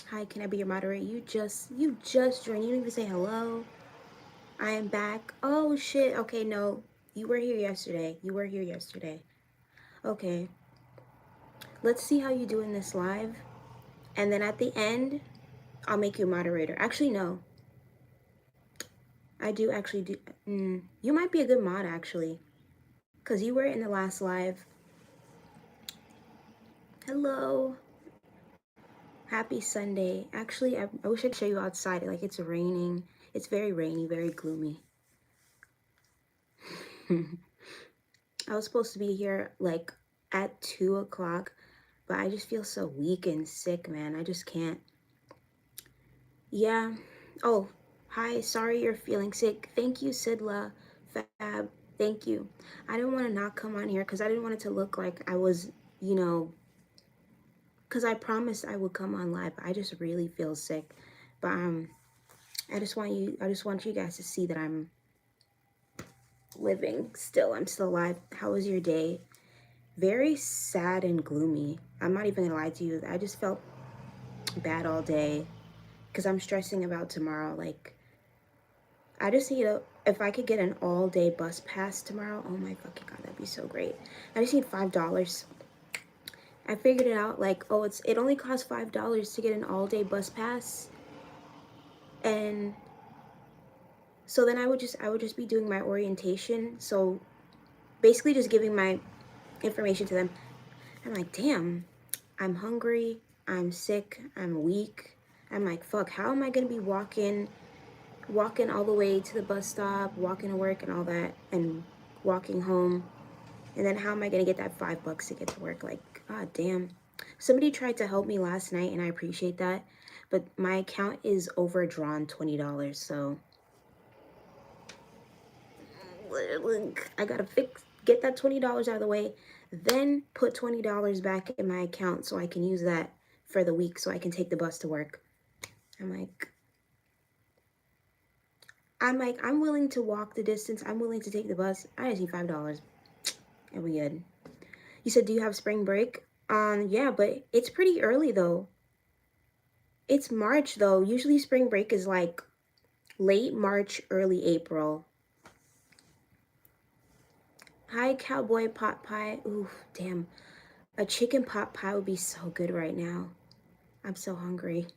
Hi, can I be your moderator? You just joined. You didn't even say hello. I am back. Oh shit. Okay, no. You were here yesterday. You were here yesterday. Okay. Let's see how you do in this live. And then at the end, I'll make you a moderator. Actually, no. I do actually do. You might be a good mod, actually. Because you were in the last live. Hello. Happy Sunday. Actually, I wish I could show you outside. Like, it's raining. It's very rainy, very gloomy. I was supposed to be here, like, at 2 o'clock. But I just feel so weak and sick, man. I just can't. Yeah. Oh, hi. Sorry you're feeling sick. Thank you, Sidla. Fab. Thank you. I didn't want to not come on here because I didn't want it to look like I was, because I promised I would come on live. I just really feel sick. But I just want you guys to see that I'm living still. I'm still alive. How was your day? Very sad and gloomy. I'm not even gonna lie to you. I just felt bad all day because I'm stressing about tomorrow. Like, I just need if I could get an all-day bus pass tomorrow, oh my fucking god, that'd be so great. I just need $5. I figured it out, like, oh, it only costs $5 to get an all-day bus pass. And so then I would just be doing my orientation. So basically just giving my information to them. I'm like, damn, I'm hungry, I'm sick, I'm weak. I'm like, fuck, how am I gonna be walking all the way to the bus stop, walking to work and all that, and walking home? And then how am I gonna get that $5 to get to work? Like, god damn. Somebody tried to help me last night and I appreciate that, but my account is overdrawn $20, so I gotta get that $20 out of the way, then put $20 back in my account so I can use that for the week so I can take the bus to work. I'm like, I'm willing to walk the distance. I'm willing to take the bus. I just need $5 and we good. You said, do you have spring break? Yeah, but it's pretty early though. It's March though. Usually spring break is like late March, early April. Hi, cowboy pot pie. Ooh, damn. A chicken pot pie would be so good right now. I'm so hungry.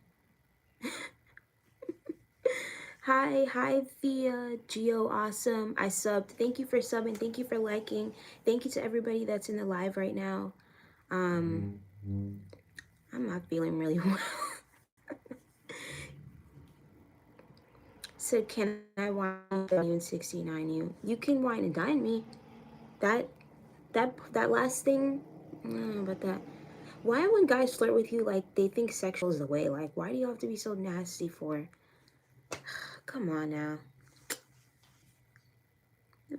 Hi, Thea, Geo, awesome. I subbed. Thank you for subbing. Thank you for liking. Thank you to everybody that's in the live right now. I'm not feeling really well. Said, can I wine you and 69 you? You can wine and dine me. That last thing, I don't know about that. Why when guys flirt with you, like, they think sexual is the way? Like, why do you have to be so nasty for? Come on now.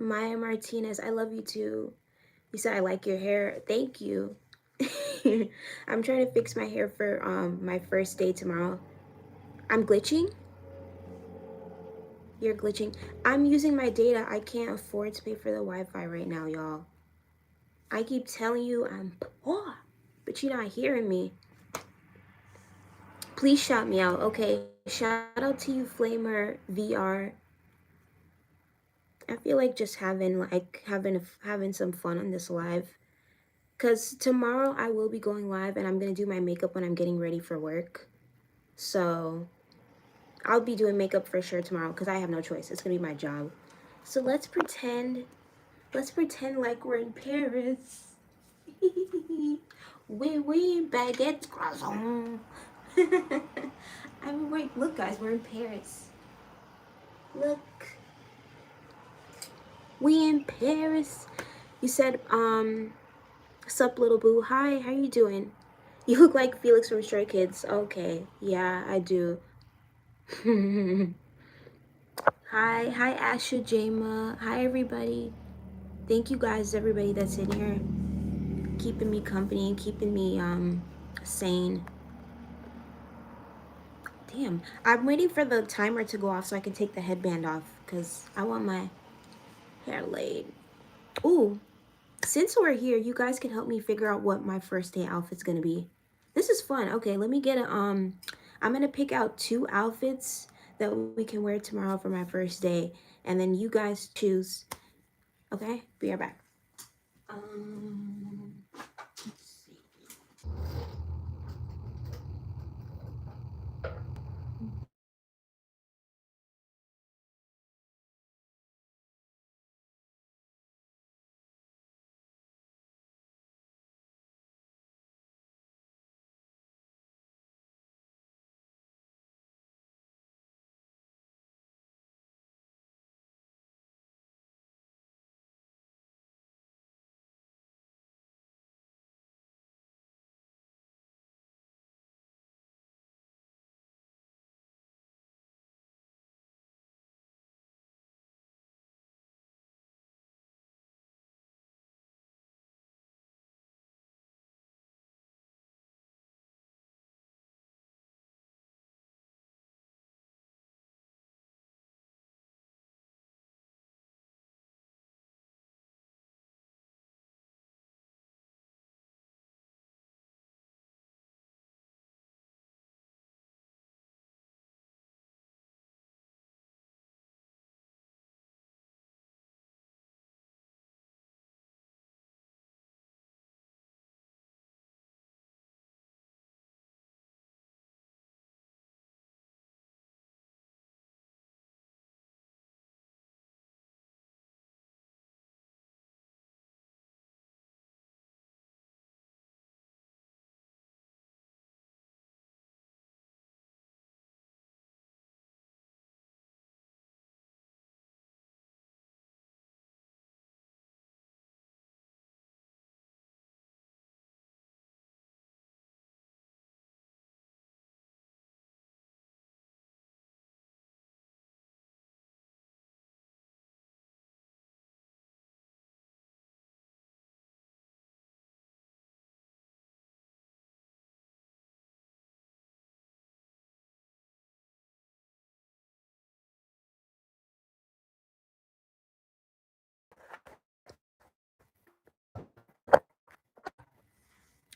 Maya Martinez, I love you too. You said I like your hair. Thank you. I'm trying to fix my hair for my first day tomorrow. I'm glitching? You're glitching. I'm using my data. I can't afford to pay for the Wi-Fi right now, y'all. I keep telling you I'm poor, but you're not hearing me. Please shout me out. Okay, shout out to you, Flamer VR. I feel like just having some fun on this live. Cause tomorrow I will be going live and I'm gonna do my makeup when I'm getting ready for work. So I'll be doing makeup for sure tomorrow because I have no choice. It's gonna be my job. So let's pretend like we're in Paris. Oui, baguette croissant. I mean, wait, look guys, we're in Paris. Look. We in Paris. You said, sup little boo. Hi, how you doing? You look like Felix from Stray Kids. Okay, yeah, I do. Hi Asha Jama. Hi everybody. Thank you guys, everybody that's in here, keeping me company and keeping me sane. Damn, I'm waiting for the timer to go off so I can take the headband off because I want my hair laid. Ooh, since we're here, you guys can help me figure out what my first day outfit's gonna be. This is fun. Okay, let me get a I'm gonna pick out 2 outfits that we can wear tomorrow for my first day, and then you guys choose. Okay, be right back. Let's see.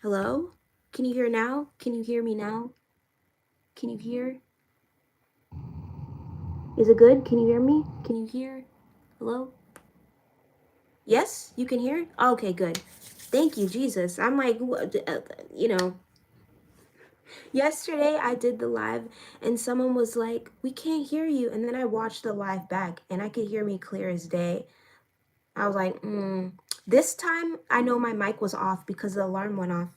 Hello? Can you hear now? Can you hear me now? Can you hear? Is it good? Can you hear me? Can you hear? Hello? Yes? You can hear? Okay, good. Thank you, Jesus. I'm like, you know, yesterday I did the live and someone was like, we can't hear you. And then I watched the live back and I could hear me clear as day. I was like, this time I know my mic was off because the alarm went off.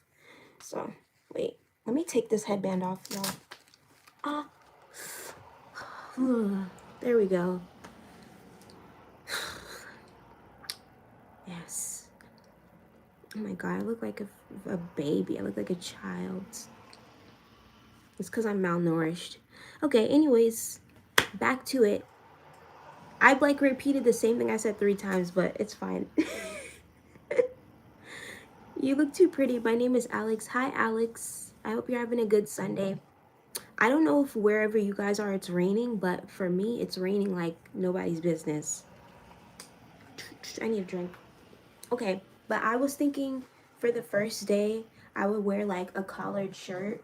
So, wait, let me take this headband off, y'all. Ah, there we go. Yes. Oh my God, I look like a baby. I look like a child. It's because I'm malnourished. Okay, anyways, back to it. I like repeated the same thing I said 3 times, but it's fine. You look too pretty. My name is Alex. Hi, Alex. I hope you're having a good Sunday. I don't know if wherever you guys are it's raining, but for me, it's raining like nobody's business. I need a drink. Okay, but I was thinking for the first day, I would wear like a collared shirt.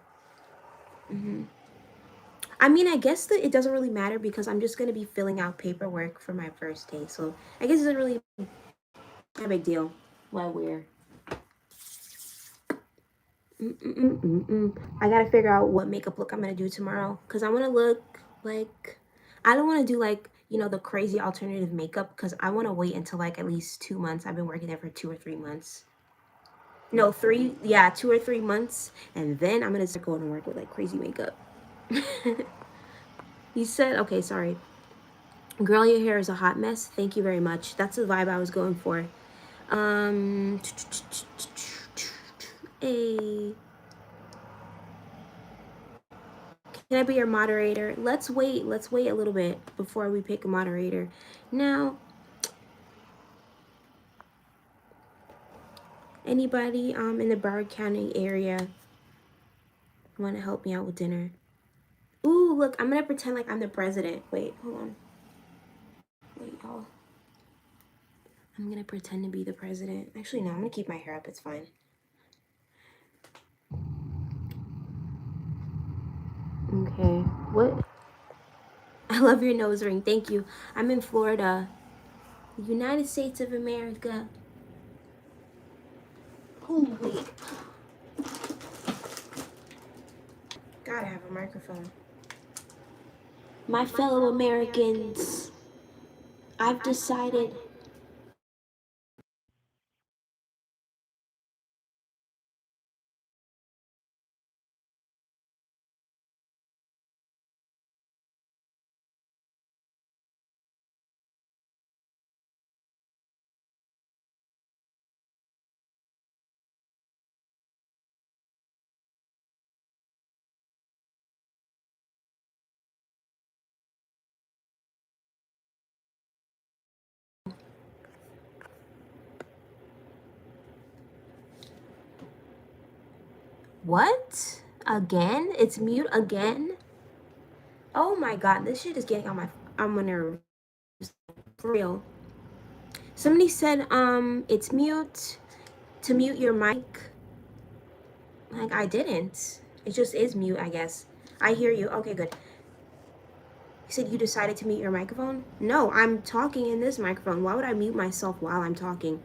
I mean, I guess that it doesn't really matter because I'm just going to be filling out paperwork for my first day. So I guess it's not really a big deal what I wear. I got to figure out what makeup look I'm going to do tomorrow because I want to look like, I don't want to do like, you know, the crazy alternative makeup because I want to wait until like at least 2 months. I've been working there for 2 or 3 months. No, 3, yeah, 2 or 3 months. And then I'm going to start going to work with like crazy makeup. You said, okay, sorry. Girl, your hair is a hot mess. Thank you very much. That's the vibe I was going for. Hey, can I be your moderator? Let's wait. Let's wait a little bit before we pick a moderator. Now, anybody in the Broward County area want to help me out with dinner? Ooh, look, I'm gonna pretend like I'm the president. Wait, hold on. Wait, y'all. I'm gonna pretend to be the president. Actually, no, I'm gonna keep my hair up. It's fine. Okay. What? I love your nose ring. Thank you. I'm in Florida, United States of America. Oh, wait. Gotta have a microphone. My fellow Americans, I've decided. What? Again? It's mute again? Oh my god, this shit is getting on my nerves. For real. Somebody said it's mute to mute your mic. Like I didn't. It just is mute, I guess. I hear you. Okay, good. You said you decided to mute your microphone? No, I'm talking in this microphone. Why would I mute myself while I'm talking?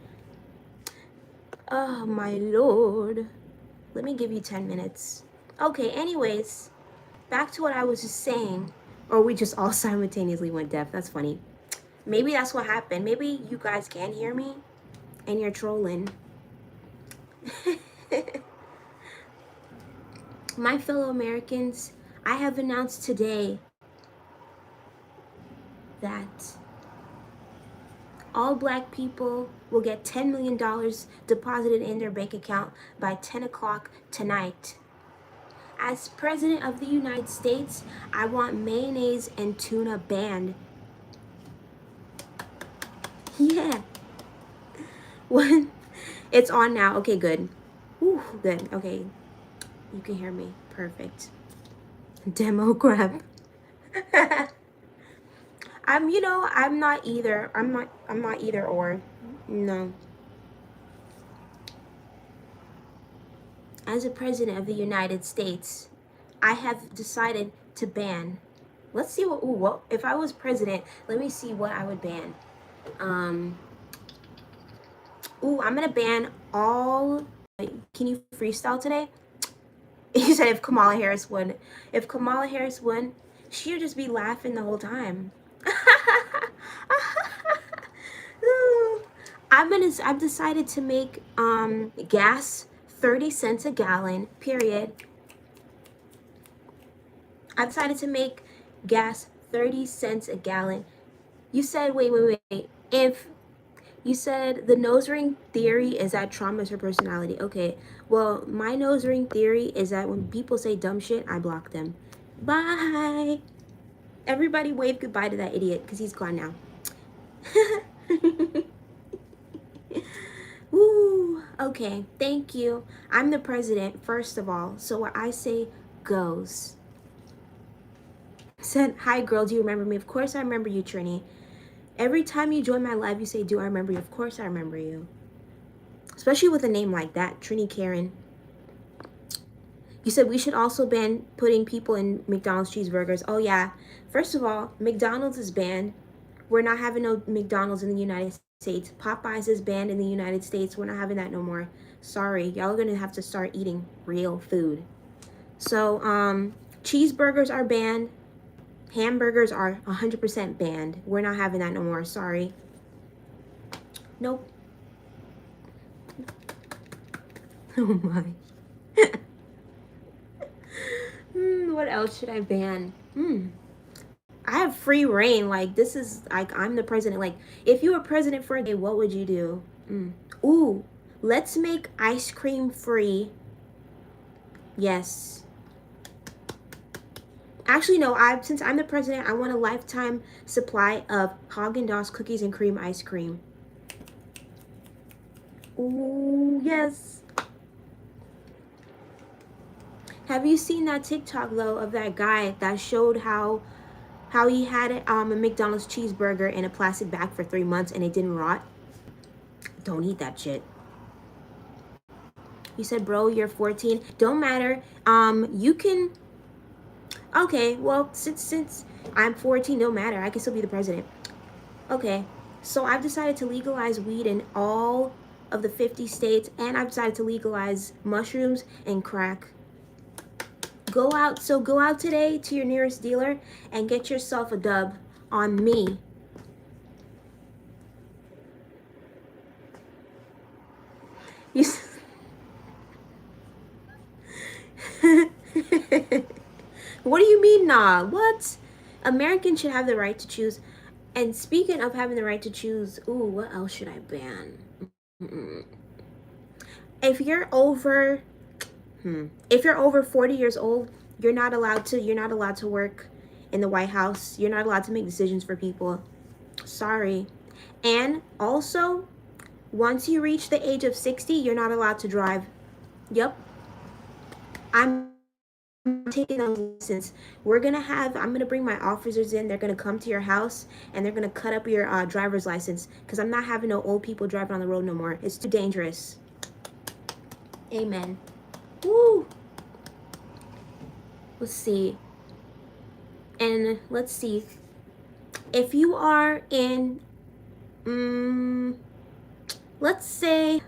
Oh my lord. Let me give you 10 minutes. Okay, anyways, back to what I was just saying. Or we just all simultaneously went deaf. That's funny. Maybe that's what happened. Maybe you guys can hear me and you're trolling. My fellow Americans, I have announced today that all black people will get $10 million deposited in their bank account by 10 o'clock tonight. As President of the United States, I want mayonnaise and tuna banned. Yeah. What? It's on now. Okay, good. Ooh, good. Okay. You can hear me. Perfect. Demo crap. I'm not either. I'm not either or. No. As a president of the United States, I have decided to ban. Let's see what if I was president, let me see what I would ban. I'm gonna ban all. Can you freestyle today? You said if Kamala Harris won. If Kamala Harris won, she would just be laughing the whole time. I've decided to make gas 30 cents a gallon, period. I've decided to make gas 30 cents a gallon. You said wait. If you said the nose ring theory is that trauma is her personality. Okay. Well, my nose ring theory is that when people say dumb shit, I block them. Bye. Everybody wave goodbye to that idiot because he's gone now. Woo. Okay. Thank you. I'm the president, first of all. So what I say goes. Said, hi girl, do you remember me? Of course I remember you, Trini. Every time you join my live, you say, do I remember you? Of course I remember you. Especially with a name like that, Trini Karen. You said we should also ban putting people in McDonald's cheeseburgers. Oh yeah. First of all, McDonald's is banned. We're not having no McDonald's in the United States. Popeyes is banned in the United States. We're not having that no more. Sorry. Y'all are gonna have to start eating real food. So, cheeseburgers are banned. Hamburgers are 100% banned. We're not having that no more. Sorry. Nope. Oh my. What else should I ban? I have free reign. Like, this is, like, I'm the president. Like, if you were president for a day, what would you do? Ooh, let's make ice cream free. Yes. Actually, no, since I'm the president, I want a lifetime supply of Haagen-Dazs cookies and cream ice cream. Ooh, yes. Have you seen that TikTok, though, of that guy that showed how he had a McDonald's cheeseburger in a plastic bag for 3 months and it didn't rot? Don't eat that shit. You said, bro, you're 14. Don't matter. You can Okay, well, since I'm 14, no matter. I can still be the president. Okay, so I've decided to legalize weed in all of the 50 states, and I've decided to legalize mushrooms and crack. Go out today to your nearest dealer and get yourself a dub on me. You What do you mean, nah? What? Americans should have the right to choose. And speaking of having the right to choose, ooh, what else should I ban? Mm-mm. If you're over, if you're over 40 years old, you're not allowed to work in the White House. You're not allowed to make decisions for people. Sorry. And also, once you reach the age of 60, you're not allowed to drive. Yep. I'm taking a license. I'm gonna bring my officers in. They're gonna come to your house and they're gonna cut up your driver's license because I'm not having no old people driving on the road no more. It's too dangerous. Amen. Woo. Let's see. And let's see. If you are in, let's say,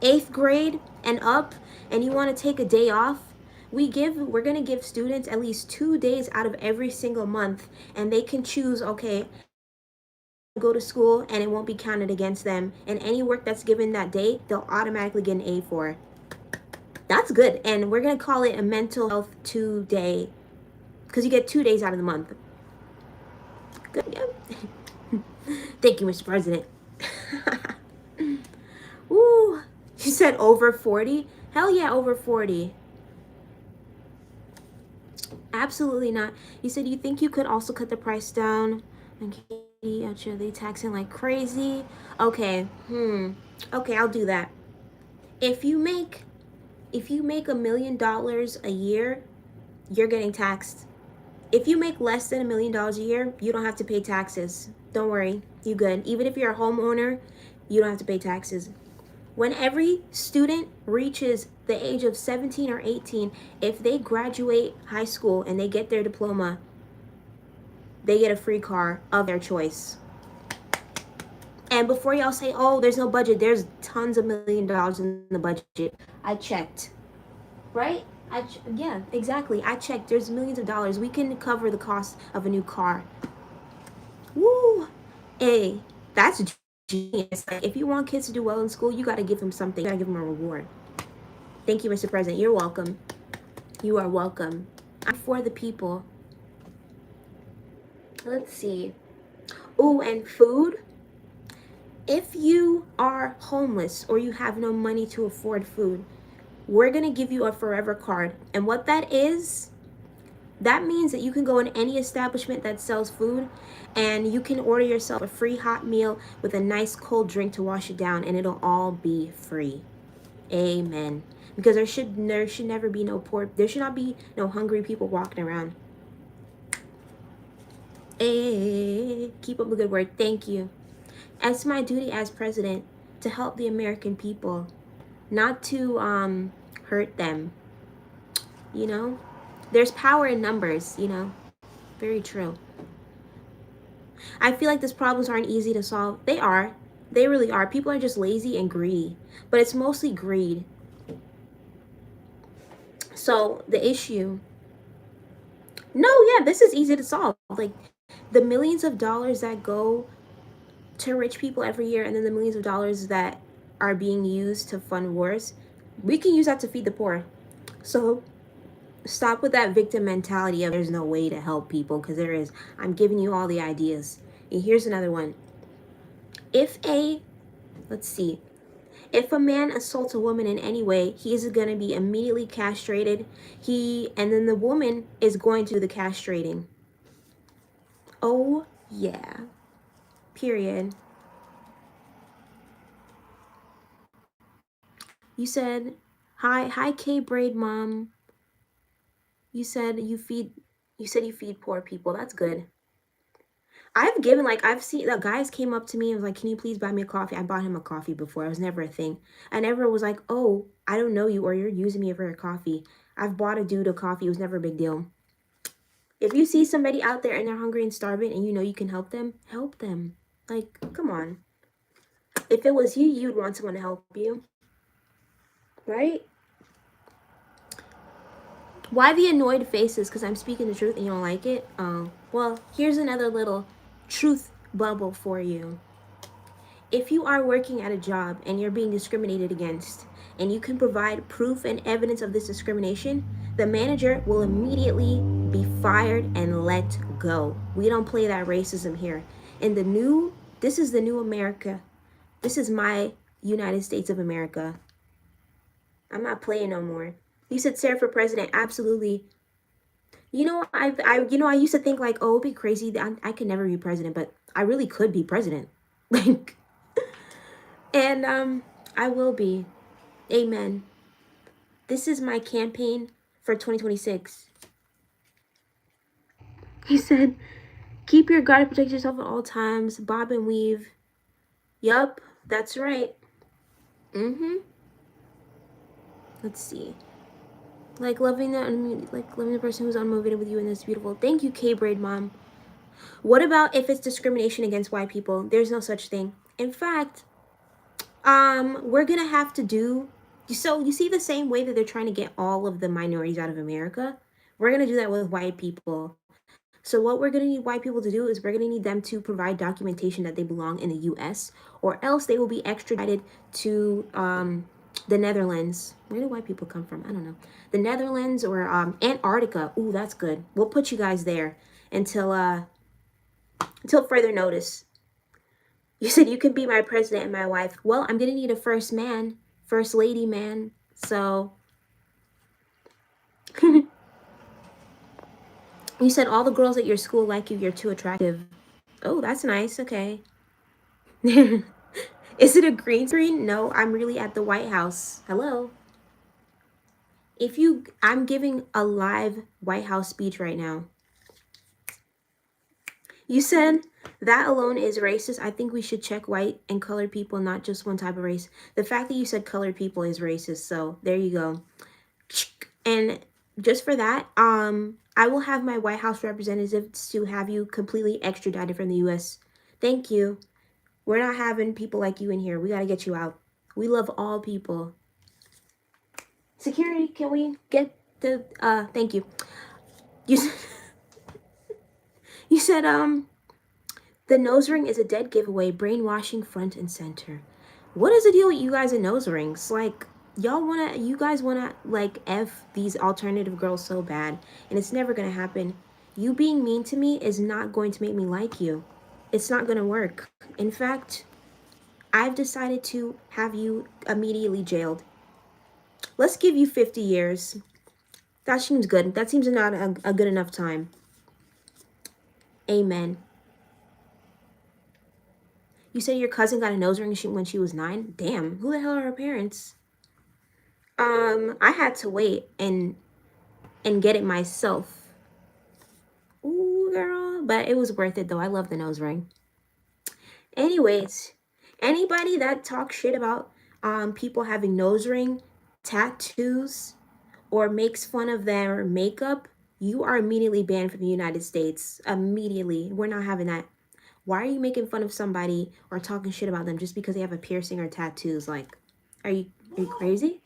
8th grade and up, and you want to take a day off, we're going to give students at least 2 days out of every single month, and they can choose, okay, go to school and it won't be counted against them, and any work that's given that day they'll automatically get an A for. That's good. And we're going to call it a mental health 2 day because you get 2 days out of the month. Good. Yeah. Thank you, Mr. President. Ooh, you said over 40? Hell yeah, over 40. Absolutely not. You said you think you could also cut the price down. Okay, they taxing like crazy. Okay, okay, I'll do that. If you make $1 million a year, you're getting taxed. If you make less than $1 million a year, you don't have to pay taxes. Don't worry, you good. Even if you're a homeowner, you don't have to pay taxes. When every student reaches the age of 17 or 18, if they graduate high school and they get their diploma, they get a free car of their choice. And before y'all say, oh, there's no budget, there's tons of $1 million in the budget. I checked. Right? Yeah, exactly. I checked. There's millions of dollars. We can cover the cost of a new car. Woo! Hey, that's genius. Like, if you want kids to do well in school, you got to give them something. You got to give them a reward. Thank you, Mr. President. You're welcome. You are welcome. I'm for the people. Let's see. Oh, and food. If you are homeless or you have no money to afford food, we're going to give you a forever card. And what that is, that means that you can go in any establishment that sells food and you can order yourself a free hot meal with a nice cold drink to wash it down, and it'll all be free. Amen. Because there should never be there should not be no hungry people walking around. Hey, keep up the good work. Thank you. It's my duty as president to help the American people, not to hurt them. You know, there's power in numbers. Very true. I feel like these problems aren't easy to solve. They are. They really are. People are just lazy and greedy, but it's mostly greed. So the issue, no, yeah, this is easy to solve. Like the millions of dollars that go to rich people every year, and then the millions of dollars that are being used to fund wars, we can use that to feed the poor. So stop with that victim mentality of there's no way to help people, because there is. I'm giving you all the ideas. And here's another one. Let's see, if a man assaults a woman in any way, he is going to be immediately castrated. And then the woman is going to do the castrating. Oh, yeah. Period. You said, hi, K-Braid Mom. You said you feed poor people. That's good. I've seen the guys came up to me and was like, can you please buy me a coffee? I bought him a coffee before. It was never a thing. I never was like, oh, I don't know you or you're using me for a coffee. I've bought a dude a coffee. It was never a big deal. If you see somebody out there and they're hungry and starving and you know you can help them, help them. Like, come on. If it was you, you'd want someone to help you, right? Why the annoyed faces? Because I'm speaking the truth and you don't like it? Oh, well, here's another little truth bubble for you. If you are working at a job and you're being discriminated against, and you can provide proof and evidence of this discrimination, the manager will immediately be fired and let go. We don't play that racism here. This is the new America. This is my United States of America. I'm not playing no more. You said Sarah for president. Absolutely. I used to think like, oh, it'd be crazy that I could never be president, but I really could be president. Like, and I will be. Amen. This is my campaign for 2026. He said, keep your guard and protect yourself at all times. Bob and weave. Yup, that's right. Mm-hmm. Let's see. Loving the person who's unmotivated with you and this beautiful. Thank you, K-Braid Mom. What about if it's discrimination against white people? There's no such thing. In fact, we're gonna have to do so you see the same way that they're trying to get all of the minorities out of America, we're gonna do that with white people. So what we're gonna need white people to do is we're gonna need them to provide documentation that they belong in the US, or else they will be extradited to the Netherlands. Where do white people come from? I don't know. The Netherlands or Antarctica. Ooh, that's good. We'll put you guys there until further notice. You said you can be my president and my wife. Well, I'm gonna need a first lady man. So you said all the girls at your school like you. You're too attractive. Oh, that's nice. Okay. Is it a green screen? No, I'm really at the White House. Hello. I'm giving a live White House speech right now. You said that alone is racist. I think we should check white and colored people, not just one type of race. The fact that you said colored people is racist. So there you go. And just for that, I will have my White House representatives to have you completely extradited from the U.S. Thank you. We're not having people like you in here. We got to get you out. We love all people. Security, can we get the, thank you. You, you said, the nose ring is a dead giveaway, brainwashing front and center. What is the deal with you guys and nose rings? Like, you guys wanna, like, F these alternative girls so bad, and it's never gonna happen. You being mean to me is not going to make me like you. It's not gonna work. In fact, I've decided to have you immediately jailed. Let's give you 50 years. That seems good. That seems not a good enough time. Amen. You said your cousin got a nose ring when she was 9? Damn, who the hell are her parents? I had to wait and get it myself. Ooh, girl. But it was worth it, though. I love the nose ring. Anyways, anybody that talks shit about people having nose ring, tattoos, or makes fun of their makeup, you are immediately banned from the United States. Immediately. We're not having that. Why are you making fun of somebody or talking shit about them just because they have a piercing or tattoos? Like, are you crazy?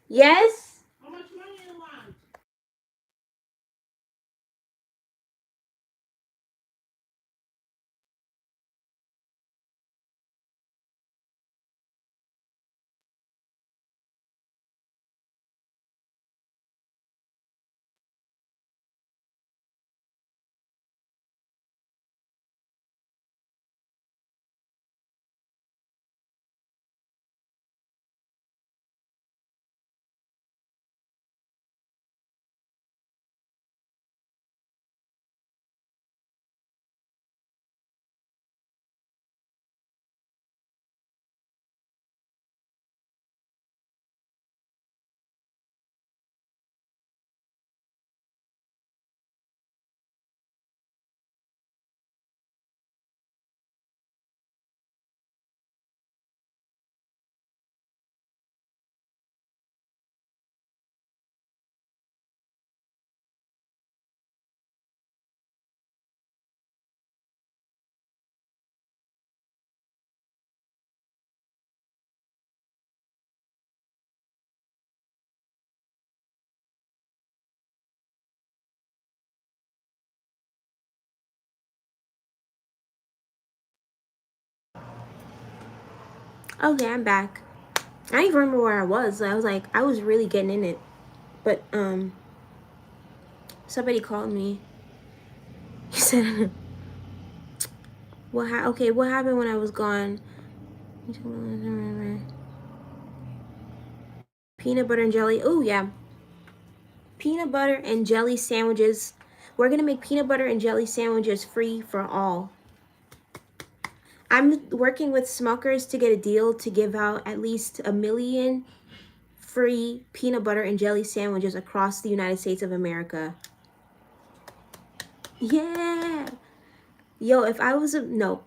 Yes? Okay, I'm back. I don't even remember where I was. I was like, I was really getting in it. But, somebody called me. He said, what happened when I was gone? Peanut butter and jelly. Oh, yeah. Peanut butter and jelly sandwiches. We're going to make peanut butter and jelly sandwiches free for all. I'm working with Smuckers to get a deal to give out at least 1 million free peanut butter and jelly sandwiches across the United States of America. Yeah. Yo, if I was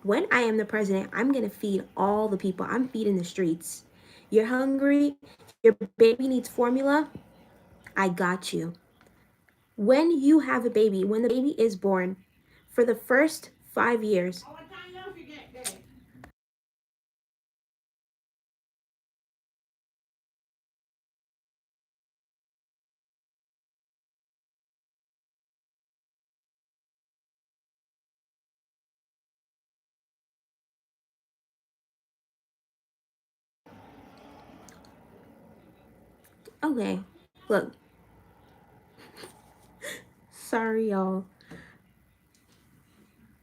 when I am the president, I'm going to feed all the people. I'm feeding the streets. You're hungry, your baby needs formula, I got you. When you have a baby, when the baby is born, for the first 5 years, okay, look, sorry, y'all.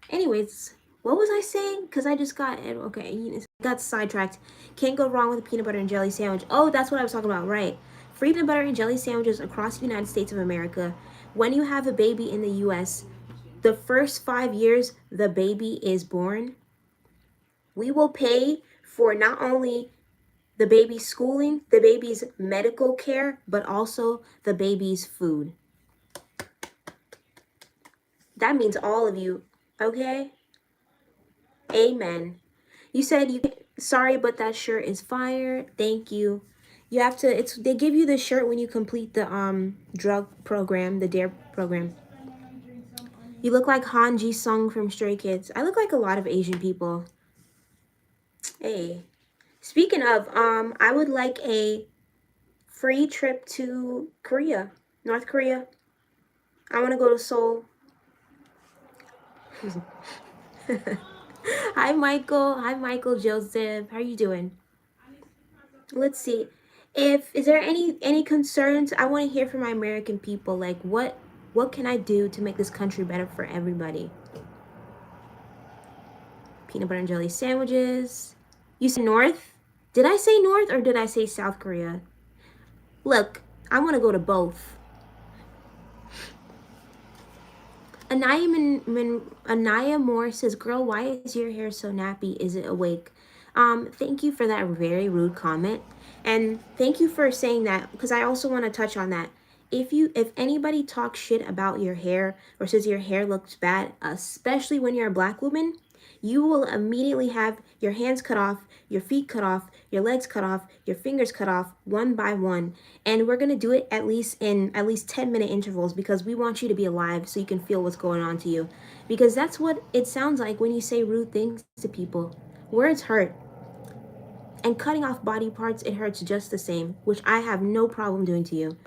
Anyways, what was I saying? Because I just got, okay, got sidetracked. Can't go wrong with a peanut butter and jelly sandwich. Oh, that's what I was talking about, right. Free peanut butter and jelly sandwiches across the United States of America. When you have a baby in the U.S., the first 5 years the baby is born, we will pay for not only the baby's schooling, the baby's medical care, but also the baby's food. That means all of you, okay? Amen. You said sorry, but that shirt is fire. Thank you. You have to they give you the shirt when you complete the drug program, the DARE program. You look like Han Ji Sung from Stray Kids. I look like a lot of Asian people. Hey. Speaking of, I would like a free trip to Korea, North Korea. I want to go to Seoul. Hi, Michael. Hi, Michael Joseph. How are you doing? Let's see. Is there any concerns? I want to hear from my American people. Like, what can I do to make this country better for everybody? Peanut butter and jelly sandwiches. You said North? Did I say North or did I say South Korea? Look, I want to go to both. Anaya Moore says, "Girl, why is your hair so nappy? Is it awake?" Thank you for that very rude comment, and thank you for saying that because I also want to touch on that. If anybody talks shit about your hair or says your hair looks bad, especially when you're a black woman, you will immediately have your hands cut off, your feet cut off, your legs cut off, your fingers cut off one by one. And we're going to do it at least in at least 10-minute intervals because we want you to be alive so you can feel what's going on to you. Because that's what it sounds like when you say rude things to people. Words hurt. And cutting off body parts, it hurts just the same, which I have no problem doing to you.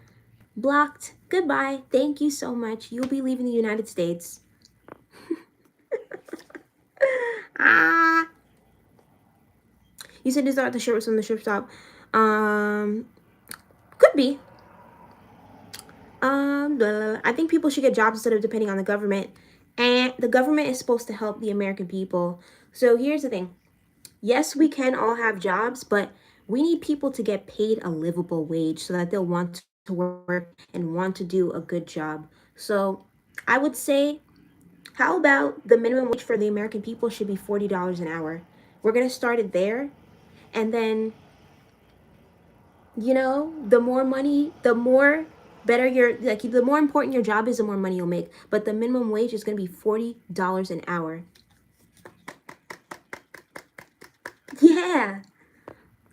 Blocked. Goodbye. Thank you so much. You'll be leaving the United States. Ah. You said is that the shirt was from the strip stop? Could be. I think people should get jobs instead of depending on the government. And the government is supposed to help the American people. So here's the thing. Yes, we can all have jobs, but we need people to get paid a livable wage so that they'll want to work and want to do a good job. So I would say, how about the minimum wage for the American people should be $40 an hour? We're going to start it there. And then, the more money, the more better the more important your job is, the more money you'll make. But the minimum wage is going to be $40 an hour. Yeah.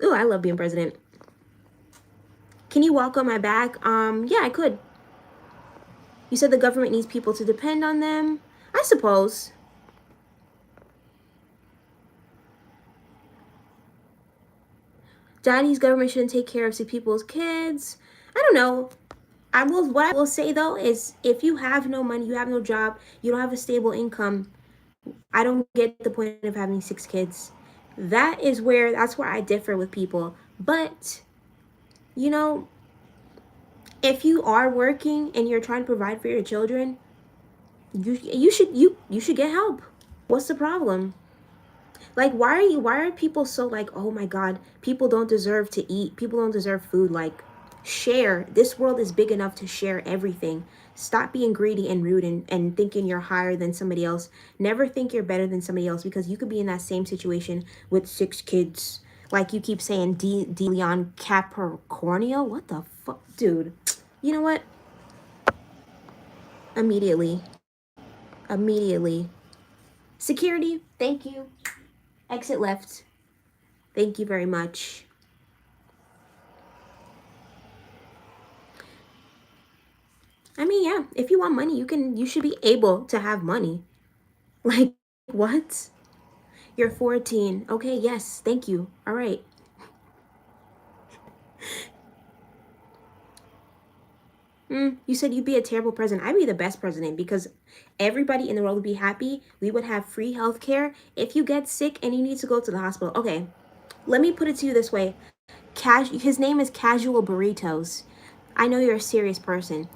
Ooh, I love being president. Can you walk on my back? Yeah, I could. You said the government needs people to depend on them. I suppose. Chinese government shouldn't take care of sick people's kids. I don't know. What I will say though is if you have no money, you have no job, you don't have a stable income, I don't get the point of having 6 kids That's where I differ with people. But, you know, if you are working and you're trying to provide for your children, you should get help. What's the problem? Like, why are people so like, oh my god, people don't deserve to eat, people don't deserve food? Like, share. This world is big enough to share everything. Stop being greedy and rude and thinking you're higher than somebody else. Never think you're better than somebody else, because you could be in that same situation with 6 kids. Like you keep saying, De Leon Capricornio. What the fuck, dude? You know what? Immediately. Immediately. Security, thank you. Exit left. Thank you very much. I mean, yeah, if you want money, you should be able to have money. Like, what? You're 14. Okay, yes, thank you. All right. You said you'd be a terrible president. I'd be the best president, because everybody in the world would be happy. We would have free health care. If you get sick and you need to go to the hospital, okay, let me put it to you this way. His name is Casual Burritos. I know you're a serious person.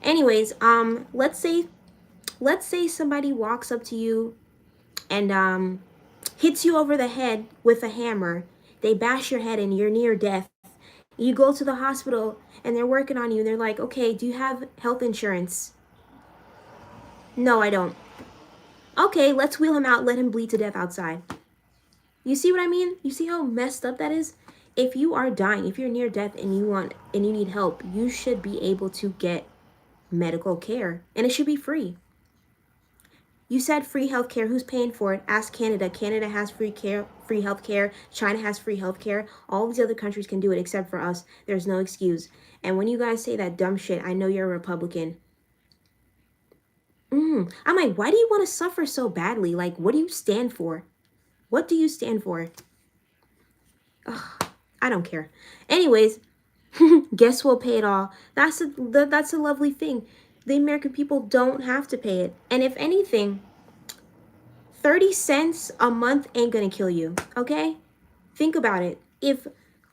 Anyways, let's say somebody walks up to you and hits you over the head with a hammer. They bash your head and you're near death. You go to the hospital and they're working on you and they're like, okay, do you have health insurance? No, I don't. Okay, let's wheel him out, let him bleed to death outside. You see what I mean? You see how messed up that is? If you are dying, if you're near death and you need help, you should be able to get medical care, and it should be free. You said free healthcare. Who's paying for it? Ask Canada. Canada has free healthcare. China has free healthcare. All these other countries can do it except for us. There's no excuse. And when you guys say that dumb shit, I know you're a Republican. I'm like, why do you want to suffer so badly? Like, what do you stand for? What do you stand for? Ugh, I don't care. Anyways, guess we'll pay it all. That's a lovely thing. The American people don't have to pay it. And if anything, 30 cents a month ain't gonna kill you, okay? Think about it. If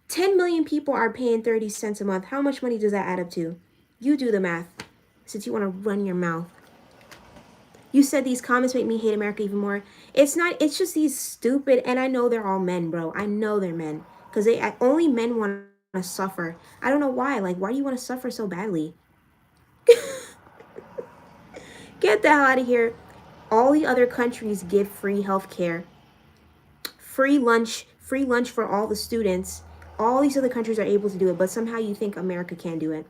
10 million people are paying 30 cents a month, how much money does that add up to? You do the math, since you want to run your mouth. You said these comments make me hate America even more. It's not, it's just these stupid, and I know they're all men, bro. I know they're men. Because only men want to suffer. I don't know why. Like, why do you want to suffer so badly? Get the hell out of here. All the other countries give free health care, free lunch for all the students. All these other countries are able to do it, but somehow you think America can't do it.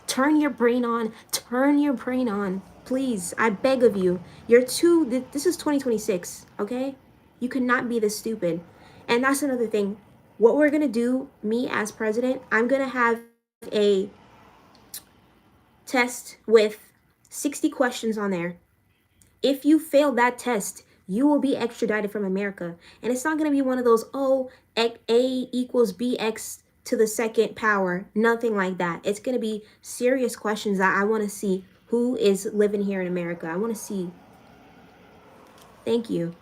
Turn your brain on. Turn your brain on. Please, I beg of you. This is 2026, okay? You cannot be this stupid. And that's another thing. What we're going to do, me as president, I'm going to have a test with 60 questions on there. If you fail that test, you will be extradited from America. And it's not going to be one of those, A equals BX to the second power. Nothing like that. It's going to be serious questions that I want to see who is living here in America. I want to see. Thank you.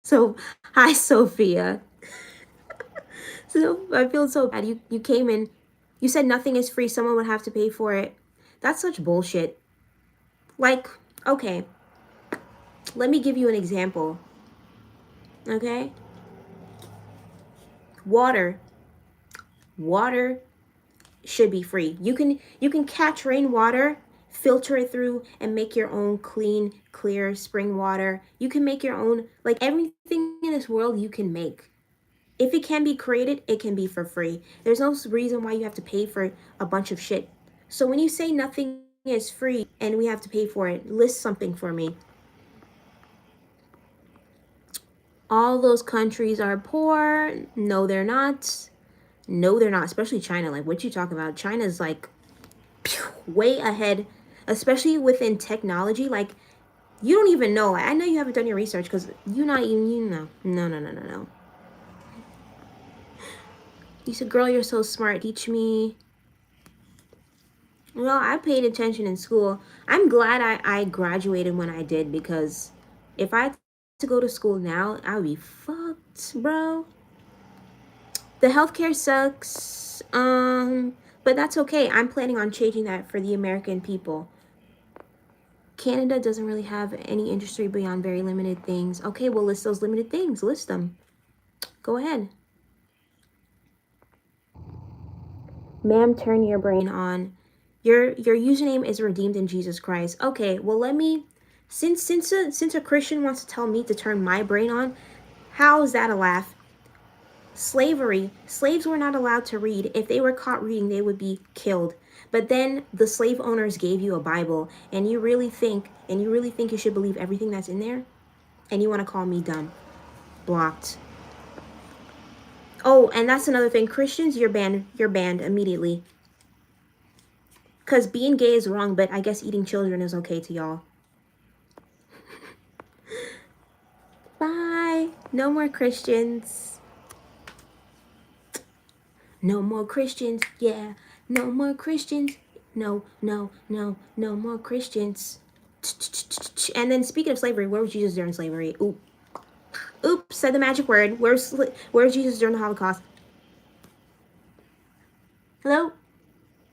So, hi, Sophia. So, I feel so bad. You came in. You said nothing is free. Someone would have to pay for it. That's such bullshit. Like, okay. Let me give you an example. Okay? Water should be free. You can catch rainwater, filter it through, and make your own clean, clear spring water. You can make your own, like, everything in this world you can make. If it can be created, it can be for free. There's no reason why you have to pay for a bunch of shit. So when you say nothing is free and we have to pay for it, list something for me. All those countries are poor. No, they're not. No, they're not. Especially China. Like, what you talking about? China's like way ahead, especially within technology. Like, you don't even know. I know you haven't done your research because you know. No. You said, girl, you're so smart. Teach me. Well, I paid attention in school. I'm glad I graduated when I did, because if I had to go to school now, I would be fucked, bro. The healthcare sucks. But that's okay. I'm planning on changing that for the American people. Canada doesn't really have any industry beyond very limited things. Okay, well, list those limited things. List them. Go ahead. Ma'am, turn your brain on. Your username is redeemed in Jesus Christ. Okay, well, let me, since a Christian wants to tell me to turn my brain on, how is that a laugh? Slavery. Slaves were not allowed to read. If they were caught reading, they would be killed. But then the slave owners gave you a Bible, and you really think you should believe everything that's in there? And you want to call me dumb? Blocked. Oh, and that's another thing. Christians, you're banned. You're banned immediately. Because being gay is wrong, but I guess eating children is okay to y'all. Bye. No more Christians. No more Christians. Yeah. No more Christians. No more Christians. And then speaking of slavery, where was Jesus during slavery? Oops, said the magic word. Where's Jesus during the Holocaust? Hello?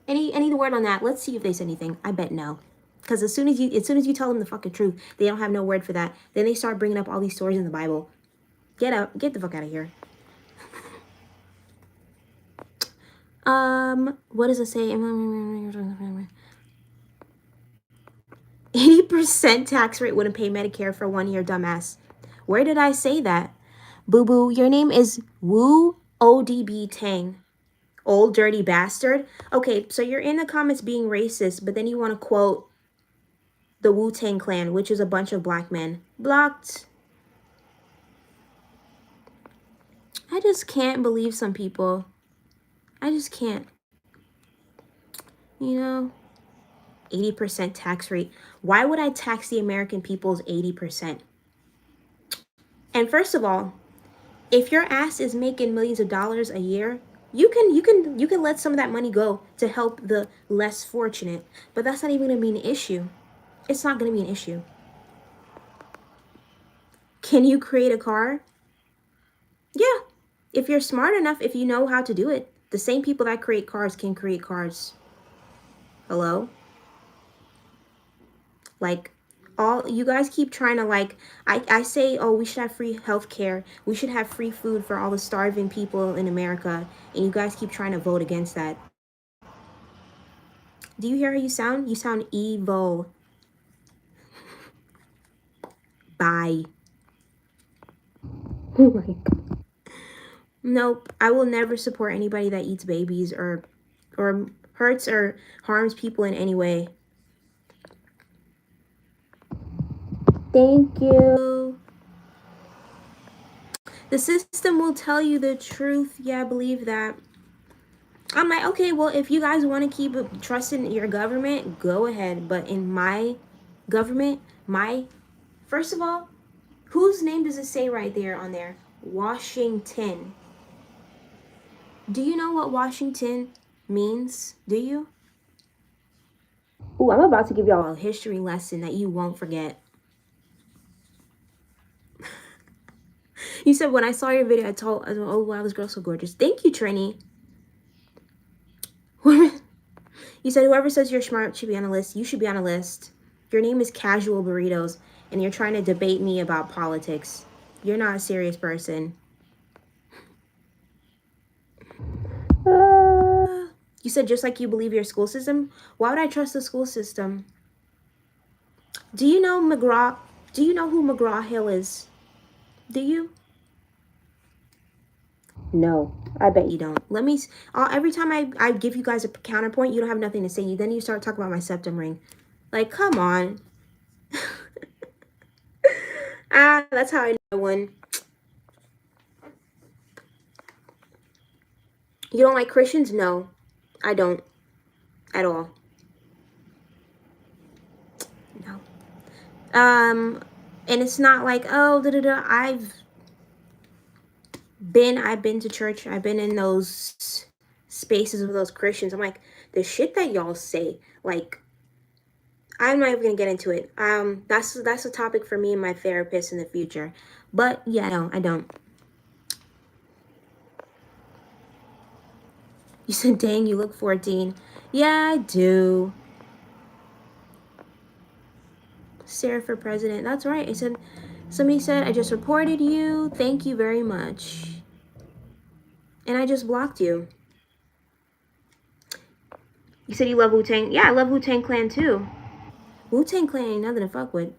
Any word on that? Let's see if they said anything. I bet no. Because as soon as you tell them the fucking truth, they don't have no word for that. Then they start bringing up all these stories in the Bible. Get the fuck out of here. What does it say? 80% tax rate wouldn't pay Medicare for 1 year, dumbass. Where did I say that? Boo boo, your name is Wu ODB Tang. Old dirty bastard. Okay, so you're in the comments being racist, but then you want to quote the Wu-Tang Clan, which is a bunch of black men. Blocked. I just can't believe some people. I just can't. You know? 80% tax rate. Why would I tax the American people's 80%? And first of all, if your ass is making millions of dollars a year, you can let some of that money go to help the less fortunate. But that's not even gonna be an issue. It's not gonna be an issue. Can you create a car? Yeah. If you're smart enough, if you know how to do it. The same people that create cars can create cars. Hello? Like, all you guys keep trying to, like, I say, oh, we should have free healthcare. We should have free food for all the starving people in America. And you guys keep trying to vote against that. Do you hear how you sound? You sound evil. Bye. Oh my God. Nope. I will never support anybody that eats babies or hurts or harms people in any way. Thank you. The system will tell you the truth. Yeah, I believe that. I'm like, okay, well, if you guys want to keep trusting your government, go ahead. But in my government, first of all, whose name does it say right there on there? Washington. Do you know what Washington means? Do you? Ooh, I'm about to give y'all a history lesson that you won't forget. You said when I saw your video, I told, oh wow, this girl's so gorgeous. Thank you, Trini. You said whoever says you're smart should be on a list. You should be on a list. Your name is Casual Burritos, and you're trying to debate me about politics. You're not a serious person. You said just like you believe your school system. Why would I trust the school system? Do you know McGraw? Do you know who McGraw Hill is? Do you? No, I bet you don't. Let me, every time I give you guys a counterpoint, you don't have nothing to say. Then you start talking about my septum ring. Like, come on. That's how I know one. You don't like Christians? No, I don't. At all. No. And it's not like, oh, I've been to church. I've been in those spaces with those Christians. I'm like, the shit that y'all say, like, I'm not even gonna get into it. That's a topic for me and my therapist in the future. But yeah, no, I don't. You said, dang, you look 14. Yeah, I do. Sarah for president. That's right. I said, somebody said, I just reported you. Thank you very much. And I just blocked you. You said you love Wu-Tang. Yeah, I love Wu-Tang Clan too. Wu-Tang Clan ain't nothing to fuck with.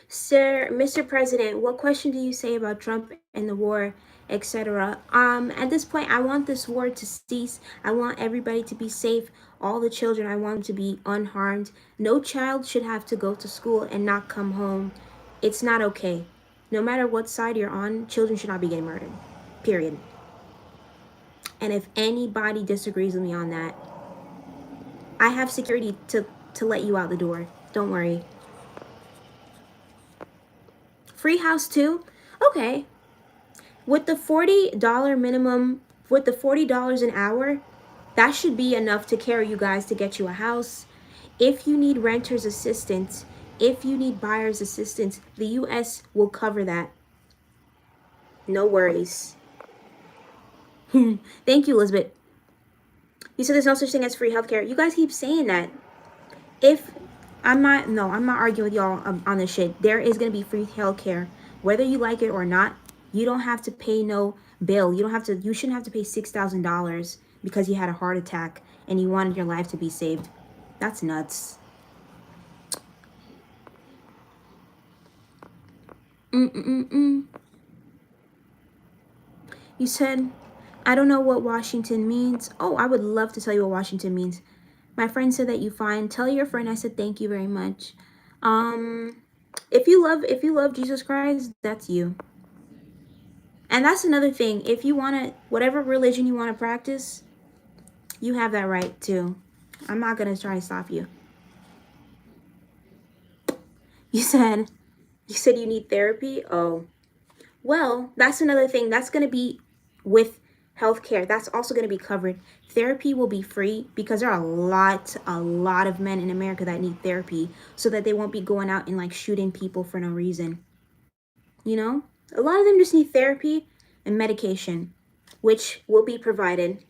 Sir, Mr. President, what question do you say about Trump and the war, etc.? At this point, I want this war to cease. I want everybody to be safe. All the children, I want them to be unharmed. No child should have to go to school and not come home. It's not okay. No matter what side you're on, children should not be getting murdered. Period. And if anybody disagrees with me on that, I have security to let you out the door. Don't worry. Free house too? Okay. With the $40 minimum, with the $40 an hour, that should be enough to carry you guys to get you a house. If you need renter's assistance, if you need buyer's assistance, the US will cover that. No worries. Thank you, Elizabeth. You said there's no such thing as free healthcare. You guys keep saying that. If I'm not arguing with y'all on this shit. There is gonna be free healthcare, whether you like it or not. You don't have to pay no bill. You shouldn't have to pay $6,000 because you had a heart attack and you wanted your life to be saved. That's nuts. You said, I don't know what Washington means. Oh, I would love to tell you what Washington means. My friend said that you fine. Tell your friend I said thank you very much. If you love Jesus Christ, that's you. And that's another thing. If you want to, whatever religion you want to practice, you have that right too. I'm not going to try to stop you. You said you need therapy? Oh. Well, that's another thing. That's going to be with healthcare. That's also going to be covered. Therapy will be free because there are a lot of men in America that need therapy so that they won't be going out and like shooting people for no reason. You know? A lot of them just need therapy and medication, which will be provided.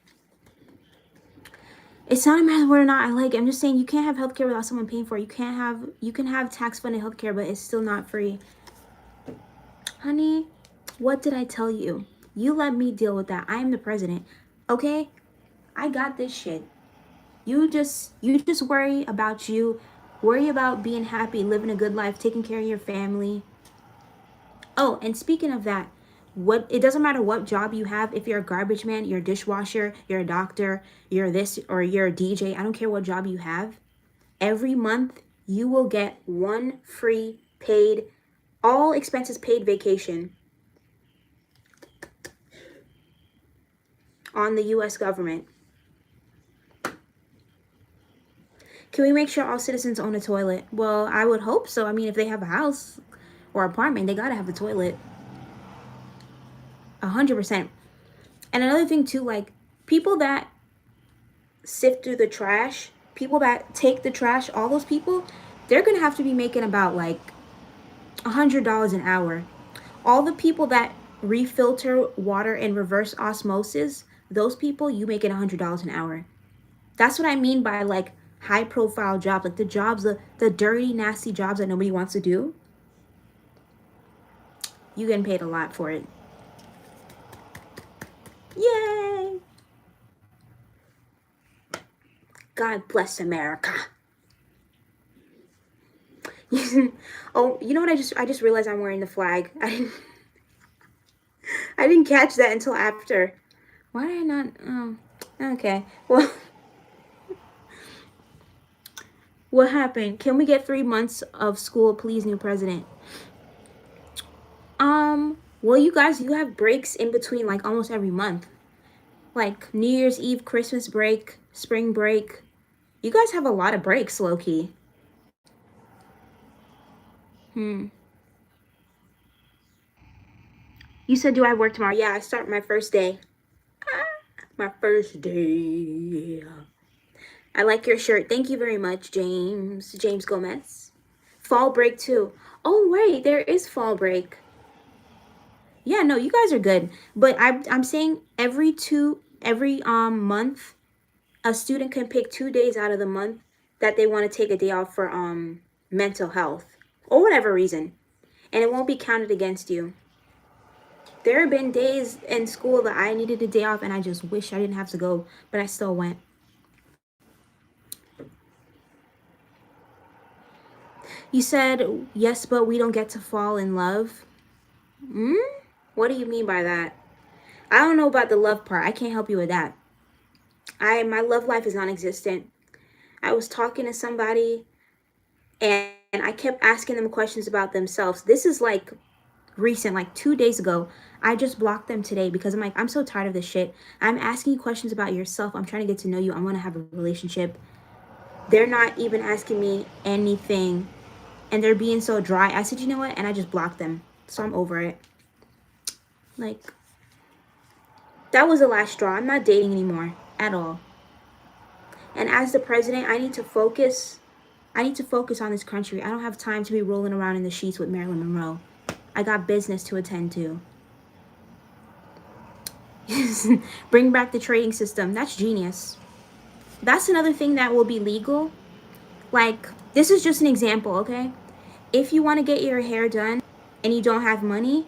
It's not a matter whether or not I like it. I'm just saying you can't have healthcare without someone paying for it. You can have tax-funded healthcare, but it's still not free. Honey, what did I tell you? You let me deal with that. I am the president. Okay? I got this shit. You just worry about you. Worry about being happy, living a good life, taking care of your family. Oh, and speaking of that, it doesn't matter what job you have. If you're a garbage man, you're a dishwasher, you're a doctor, you're this, or you're a DJ, I don't care what job you have. Every month, you will get one free paid, all expenses paid vacation on the US government. Can we make sure all citizens own a toilet? Well, I would hope so. I mean, if they have a house or apartment, they gotta have a toilet. 100%. And another thing too, like people that sift through the trash, people that take the trash, all those people, they're gonna have to be making about like $100 an hour. All the people that refilter water and reverse osmosis, those people, you make it $100 an hour. That's what I mean by like high profile jobs, like the jobs, the dirty, nasty jobs that nobody wants to do. You getting paid a lot for it. Yay! God bless America. Oh, you know what? I just realized I'm wearing the flag. I didn't catch that until after. Why did I not? Oh, okay. Well, what happened? Can we get 3 months of school, please, new president? Well, you guys, you have breaks in between like almost every month. Like New Year's Eve, Christmas break, spring break. You guys have a lot of breaks, low-key. You said, do I work tomorrow? Yeah, I start my first day. My first day. I like your shirt. Thank you very much, James. James Gomez. Fall break too. Oh wait, there is fall break. Yeah, no, you guys are good. But I'm saying every month a student can pick 2 days out of the month that they want to take a day off for mental health or whatever reason, and it won't be counted against you. There have been days in school that I needed a day off and I just wish I didn't have to go, but I still went. You said yes, but we don't get to fall in love. Hmm? What do you mean by that? I don't know about the love part. I can't help you with that. My love life is non-existent. I was talking to somebody and I kept asking them questions about themselves. This is like recent, like 2 days ago. I just blocked them today because I'm like, I'm so tired of this shit. I'm asking you questions about yourself. I'm trying to get to know you. I want to have a relationship. They're not even asking me anything and they're being so dry. I said, you know what? And I just blocked them. So I'm over it. Like, that was the last straw. I'm not dating anymore at all. And as the president, I need to focus. I need to focus on this country. I don't have time to be rolling around in the sheets with Marilyn Monroe. I got business to attend to. Bring back the trading system. That's genius. That's another thing that will be legal. Like, this is just an example, okay? If you want to get your hair done and you don't have money,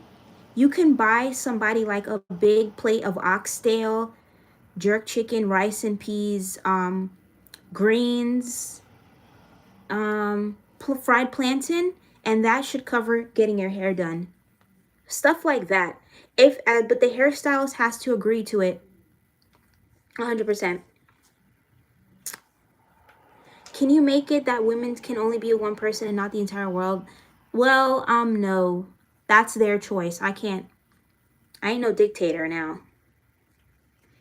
you can buy somebody like a big plate of oxtail, jerk chicken, rice and peas, greens, fried plantain, and that should cover getting your hair done. Stuff like that. But the hairstylist has to agree to it. 100%. Can you make it that women can only be one person and not the entire world? Well, no. That's their choice. I can't. I ain't no dictator now.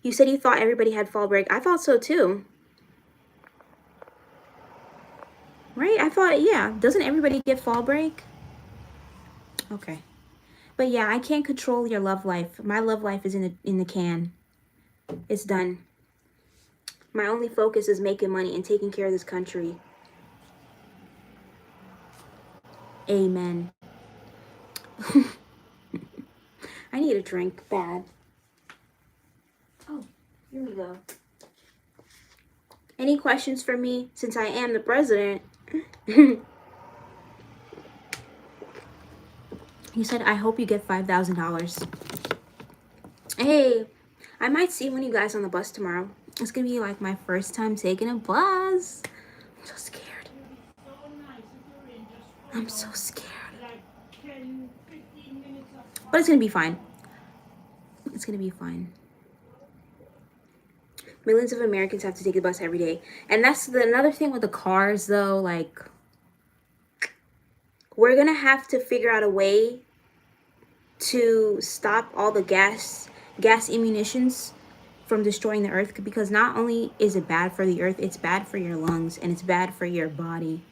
You said you thought everybody had fall break. I thought so too. Right? I thought, yeah. Doesn't everybody get fall break? Okay. But yeah, I can't control your love life. My love life is in the can. It's done. My only focus is making money and taking care of this country. Amen. I need a drink bad. Oh, here we go. Any questions for me since I am the president? You said, I hope you get $5,000. Hey, I might see one of you guys on the bus tomorrow. It's going to be like my first time taking a bus. I'm so scared. I'm so scared. But it's going to be fine. It's going to be fine. Millions of Americans have to take the bus every day. And that's another thing with the cars, though. Like, we're going to have to figure out a way to stop all the gas emissions from destroying the earth, because not only is it bad for the earth, it's bad for your lungs and it's bad for your body.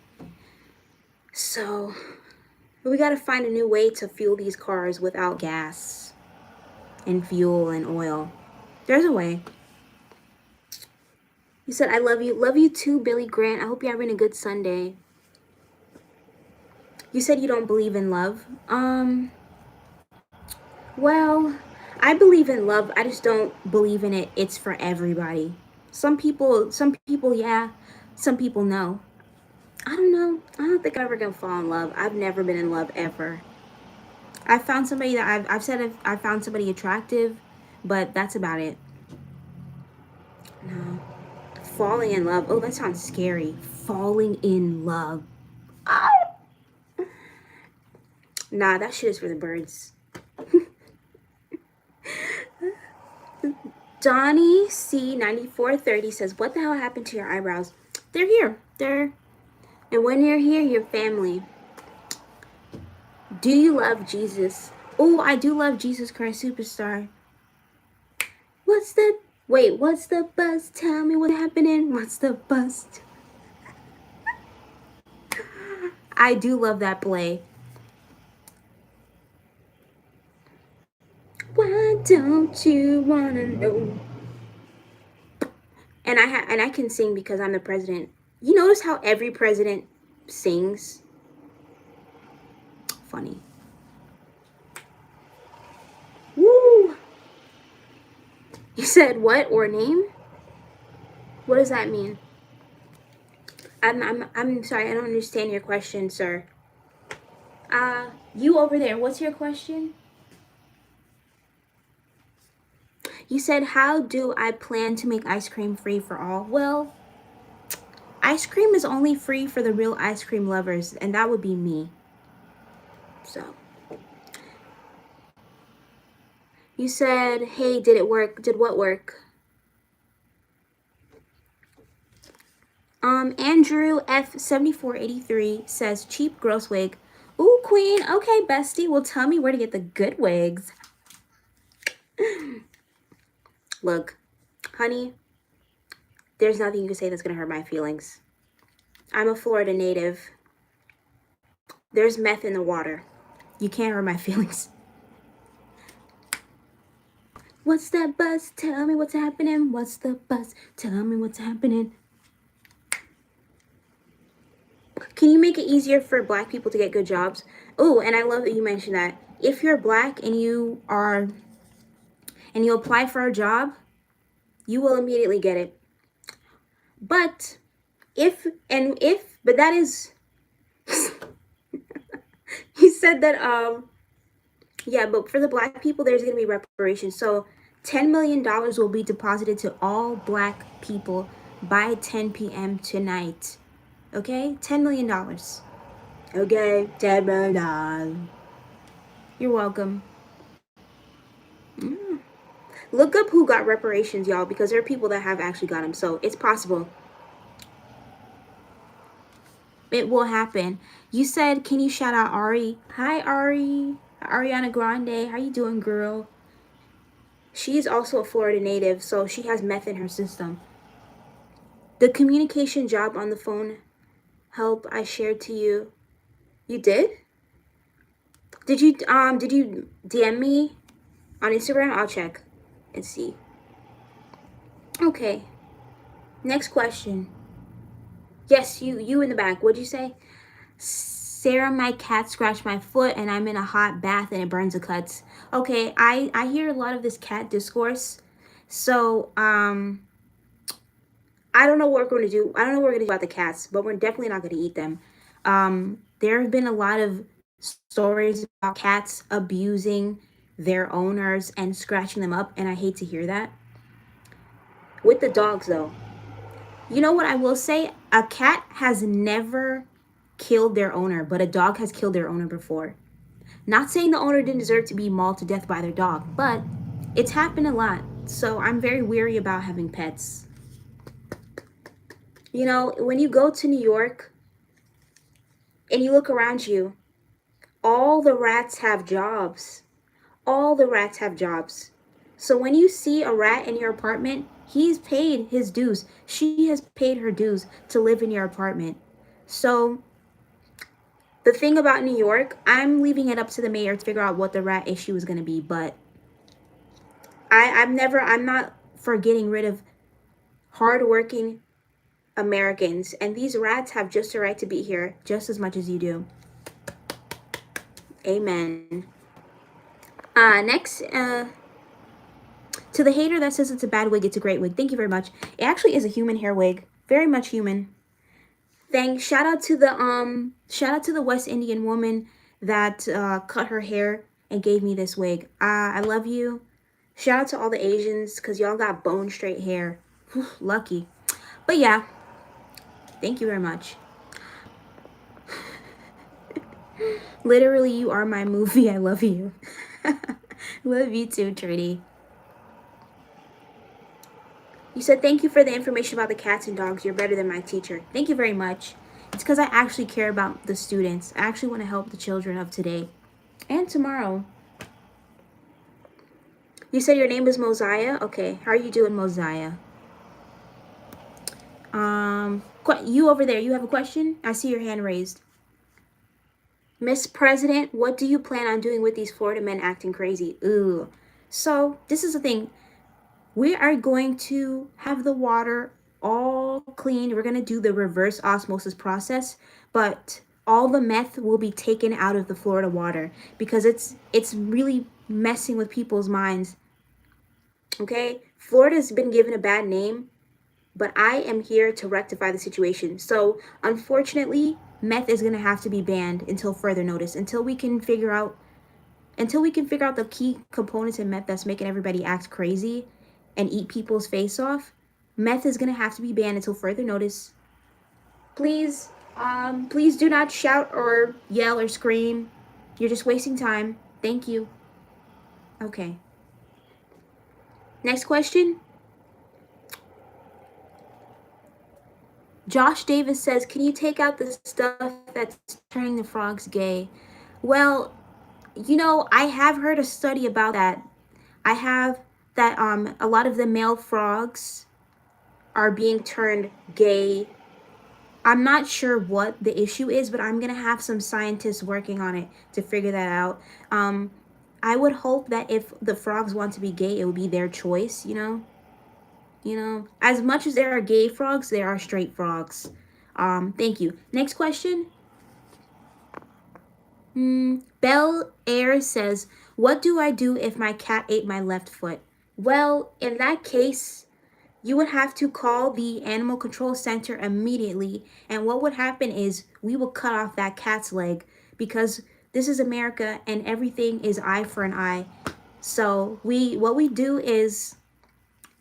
So we got to find a new way to fuel these cars without gas and fuel and oil. There's a way. You said, I love you. Love you too, Billy Grant. I hope you're having a good Sunday. You said you don't believe in love. Well, I believe in love. I just don't believe in it. It's for everybody. Some people, yeah. Some people, no. I don't know. I don't think I'm ever gonna fall in love. I've never been in love ever. I found somebody that I've said I found somebody attractive, but that's about it. No. Falling in love. Oh, that sounds scary. Falling in love. Ah! Nah, that shit is for the birds. Donnie C9430 says, what the hell happened to your eyebrows? They're here. And when you're here, you're family. Do you love Jesus? Oh, I do love Jesus Christ Superstar. What's the buzz? Tell me what's happening. What's the buzz? I do love that play. Why don't you wanna know? And I can sing because I'm the president. You notice how every president sings? Funny. Woo! You said what or name? What does that mean? I'm sorry, I don't understand your question, sir. You over there, what's your question? You said, how do I plan to make ice cream free for all? Well, ice cream is only free for the real ice cream lovers, and that would be me. So, you said, hey, did it work? Did what work? Andrew F7483 says, cheap gross wig. Ooh, queen. Okay, bestie. Well, tell me where to get the good wigs. Look, honey, there's nothing you can say that's going to hurt my feelings. I'm a Florida native. There's meth in the water. You can't hurt my feelings. What's that buzz? Tell me what's happening. What's the buzz? Tell me what's happening. Can you make it easier for black people to get good jobs? Oh, and I love that you mentioned that. If you're black and you apply for a job, you will immediately get it. But but that is he said that yeah, but for the black people there's going to be reparations. So $10 million will be deposited to all black people by 10 p.m. tonight. Okay? $10 million. Okay? $10 million. You're welcome. Look up who got reparations, y'all, because there are people that have actually got them. So it's possible. It will happen. You said, can you shout out Ari? Hi, Ari. Ariana Grande. How you doing, girl? She's also a Florida native, so she has meth in her system. The communication job on the phone help I shared to you. You did? Did you DM me on Instagram? I'll check and see. Okay. Next question. Yes, you in the back. What'd you say? Sarah, my cat scratched my foot and I'm in a hot bath and it burns the cuts. Okay, I hear a lot of this cat discourse. So, I don't know what we're going to do. I don't know what we're going to do about the cats, but we're definitely not going to eat them. There have been a lot of stories about cats abusing their owners and scratching them up, and I hate to hear that. With the dogs, though, you know what I will say? A cat has never killed their owner, but a dog has killed their owner before. Not saying the owner didn't deserve to be mauled to death by their dog, but it's happened a lot. So I'm very weary about having pets. You know, when you go to New York and you look around you, all the rats have jobs. All the rats have jobs. So when you see a rat in your apartment, he's paid his dues. She has paid her dues to live in your apartment. So the thing about New York, I'm leaving it up to the mayor to figure out what the rat issue is going to be. But I'm not for getting rid of hardworking Americans. And these rats have just a right to be here just as much as you do. Amen. Next, to the hater that says it's a bad wig, it's a great wig. Thank you very much. It actually is a human hair wig. Very much human. Thanks. Shout out to the West Indian woman that cut her hair and gave me this wig. I love you. Shout out to all the Asians because y'all got bone straight hair. Lucky. But yeah, thank you very much. Literally, you are my movie. I love you. Love you too, Trudy. You said, thank you for the information about the cats and dogs. You're better than my teacher. Thank you very much. It's because I actually care about the students. I actually want to help the children of today and tomorrow. You said your name is Mosiah? Okay. How are you doing, Mosiah? You over there, you have a question? I see your hand raised. Miss President, what do you plan on doing with these Florida men acting crazy? Ooh. So, this is the thing. We are going to have the water all cleaned. We're going to do the reverse osmosis process, but all the meth will be taken out of the Florida water because it's really messing with people's minds. Okay? Florida's been given a bad name, but I am here to rectify the situation. So, unfortunately, meth is going to have to be banned until further notice, until we can figure out the key components in meth that's making everybody act crazy and eat people's face off. Meth is going to have to be banned until further notice. Please, please do not shout or yell or scream. You're just wasting time. Thank you. Okay. Next question. Josh Davis says, can you take out the stuff that's turning the frogs gay? Well, I have heard a study about that. I have that a lot of the male frogs are being turned gay. I'm not sure what the issue is, but I'm going to have some scientists working on it to figure that out. I would hope that if the frogs want to be gay, it would be their choice, As much as there are gay frogs, there are straight frogs. Thank you. Next question. Bel Air says, what do I do if my cat ate my left foot? Well, in that case, you would have to call the animal control center immediately. And what would happen is we will cut off that cat's leg because this is America and everything is eye for an eye. So what we do is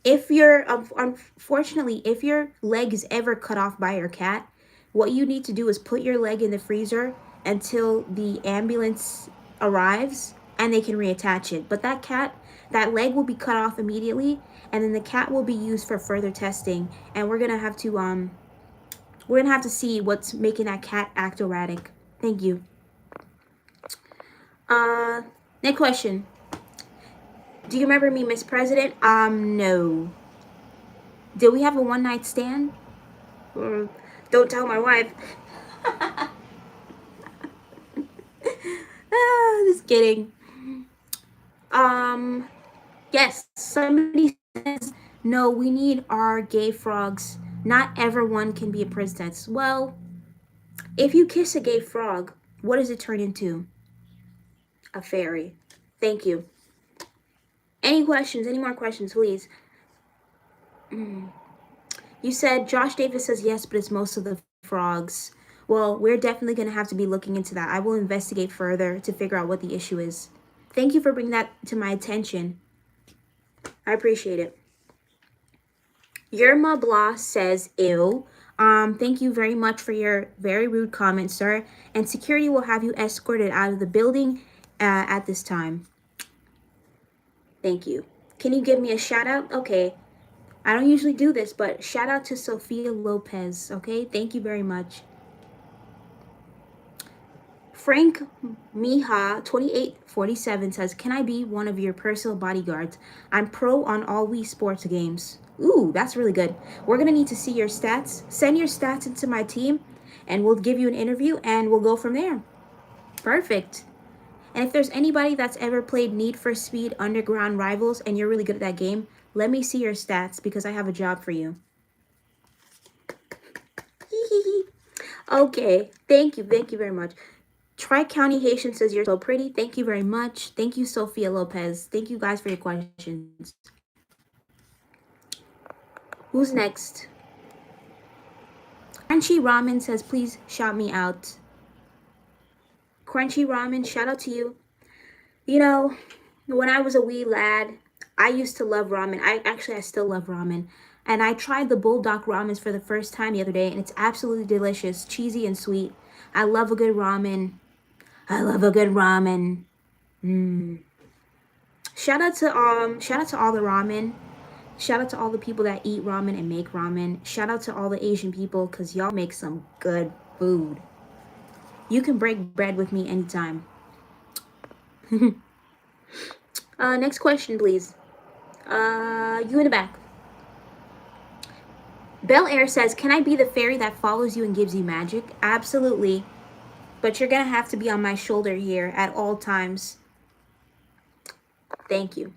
unfortunately, if your leg is ever cut off by your cat, what you need to do is put your leg in the freezer until the ambulance arrives and they can reattach it. But that leg will be cut off immediately, and then the cat will be used for further testing. And we're gonna have to see what's making that cat act erratic. Thank you. Next question. Do you remember me, Miss President? No. Did we have a one night stand? Don't tell my wife. Just kidding. Yes, somebody says, no, we need our gay frogs. Not everyone can be a princess. Well, if you kiss a gay frog, what does it turn into? A fairy. Thank you. Any questions? Any more questions, please? You said Josh Davis says yes, but it's most of the frogs. Well, we're definitely going to have to be looking into that. I will investigate further to figure out what the issue is. Thank you for bringing that to my attention. I appreciate it. Yerma Blah says ew. Thank you very much for your very rude comment, sir. And security will have you escorted out of the building at this time. Thank you. Can you give me a shout out? Okay. I don't usually do this, but shout out to Sophia Lopez. Okay. Thank you very much. Frank Miha 2847 says, can I be one of your personal bodyguards? I'm pro on all Wii Sports games. Ooh, that's really good. We're going to need to see your stats. Send your stats into my team and we'll give you an interview and we'll go from there. Perfect. And if there's anybody that's ever played Need for Speed Underground Rivals and you're really good at that game, let me see your stats because I have a job for you. Okay, thank you very much. Tri-County Haitian says you're so pretty. Thank you very much. Thank you, Sophia Lopez. Thank you guys for your questions. Who's next? Crunchy Ramen says, please shout me out. Crunchy Ramen, shout out to you. When I was a wee lad, I used to love ramen. I still love ramen. And I tried the Bulldog ramens for the first time the other day, and it's absolutely delicious, cheesy and sweet. I love a good ramen. Shout out to all the ramen. Shout out to all the people that eat ramen and make ramen. Shout out to all the Asian people because y'all make some good food. You can break bread with me anytime. Next question, please. You in the back. Bel Air says, can I be the fairy that follows you and gives you magic? Absolutely. But you're going to have to be on my shoulder here at all times. Thank you.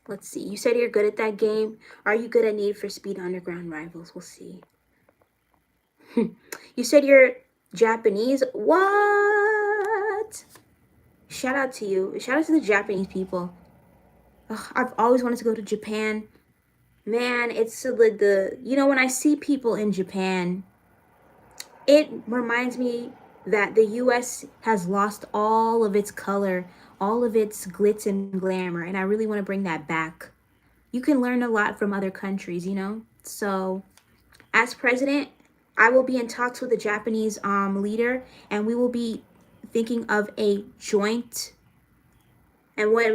Let's see. You said you're good at that game. Are you good at Need for Speed Underground Rivals? We'll see. You said you're Japanese. What? Shout out to you. Shout out to the Japanese people. Ugh, I've always wanted to go to Japan. Man, it's the you know, when I see people in Japan, it reminds me that the US has lost all of its color, all of its glitz and glamour, and I really want to bring that back. You can learn a lot from other countries, you know? So, as president, I will be in talks with the Japanese leader, and we will be thinking of a joint, and what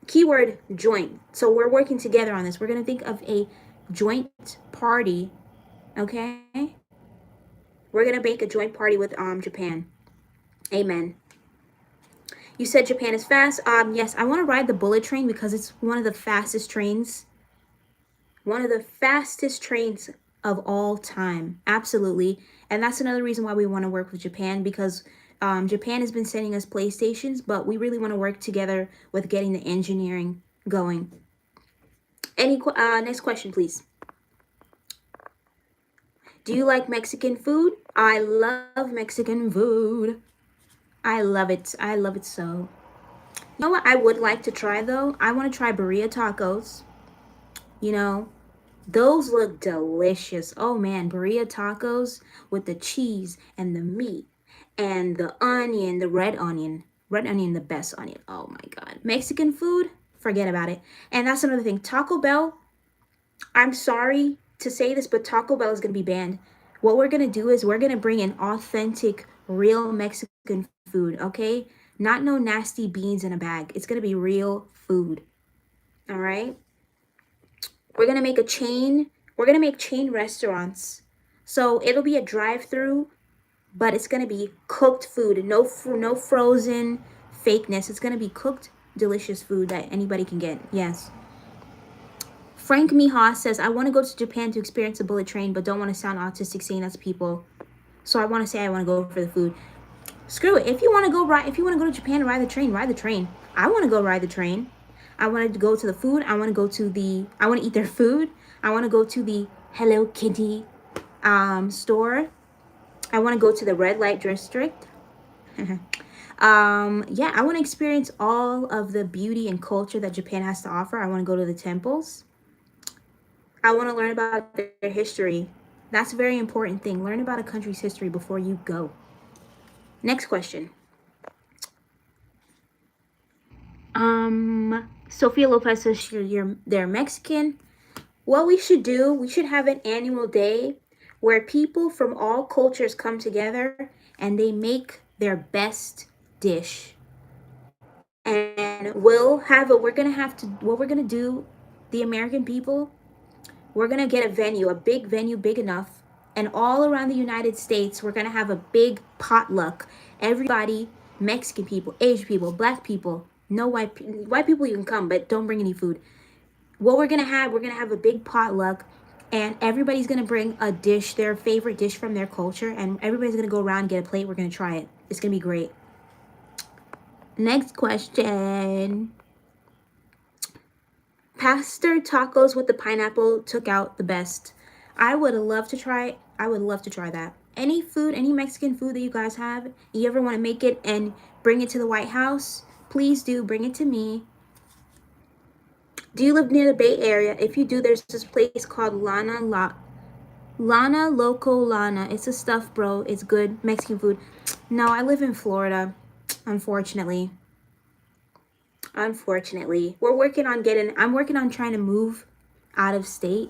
keyword joint. So we're working together on this. We're going to think of a joint party, okay? We're going to make a joint party with Japan. Amen. You said Japan is fast. Yes, I want to ride the bullet train because it's one of the fastest trains. One of the fastest trains of all time. Absolutely. And that's another reason why we want to work with Japan, because Japan has been sending us PlayStations, but we really want to work together with getting the engineering going. Next question, please. Do you like Mexican food? I love Mexican food. I love it. I love it so. You know what I would like to try though? I want to try burrito tacos. You know, those look delicious. Oh man, burrito tacos with the cheese and the meat and the onion, the red onion. Red onion, the best onion. Oh my God. Mexican food, forget about it. And that's another thing. Taco Bell, I'm sorry to say this, but Taco Bell is going to be banned. What we're going to do is we're going to bring in authentic, real Mexican food, okay? Not no nasty beans in a bag. It's going to be real food. All right? We're going to make a chain. We're going to make chain restaurants. So it'll be a drive-through, but it's going to be cooked food. No frozen fakeness. It's going to be cooked, delicious food that anybody can get. Yes. Frank Mijas says, I want to go to Japan to experience a bullet train, but don't want to sound autistic saying that's people. So I want to say I want to go for the food. Screw it. If you want to go to Japan and ride the train, ride the train. I want to go ride the train. I want to go to the food. I want to eat their food. I want to go to the Hello Kitty store. I want to go to the red light district. Yeah, I want to experience all of the beauty and culture that Japan has to offer. I want to go to the temples. I want to learn about their history. That's a very important thing. Learn about a country's history before you go. Next question. Sophia Lopez says they're Mexican. What we should do, we should have an annual day where people from all cultures come together and they make their best dish. And we're gonna do, the American people, we're going to get a venue, a big venue, big enough. And all around the United States, we're going to have a big potluck. Everybody, Mexican people, Asian people, black people, no white people, you can come, but don't bring any food. What we're going to have a big potluck. And everybody's going to bring a dish, their favorite dish from their culture. And everybody's going to go around and get a plate. We're going to try it. It's going to be great. Next question. Pastor tacos with the pineapple took out the best. I would love to try that. Any food, any Mexican food that you guys have, you ever want to make it and bring it to the White House, please do bring it to me. Do you live near the Bay Area? If you do, there's this place called Lana Loco Lana. It's a stuff, bro. It's good Mexican food. No, I live in Florida, unfortunately. I'm working on trying to move out of state,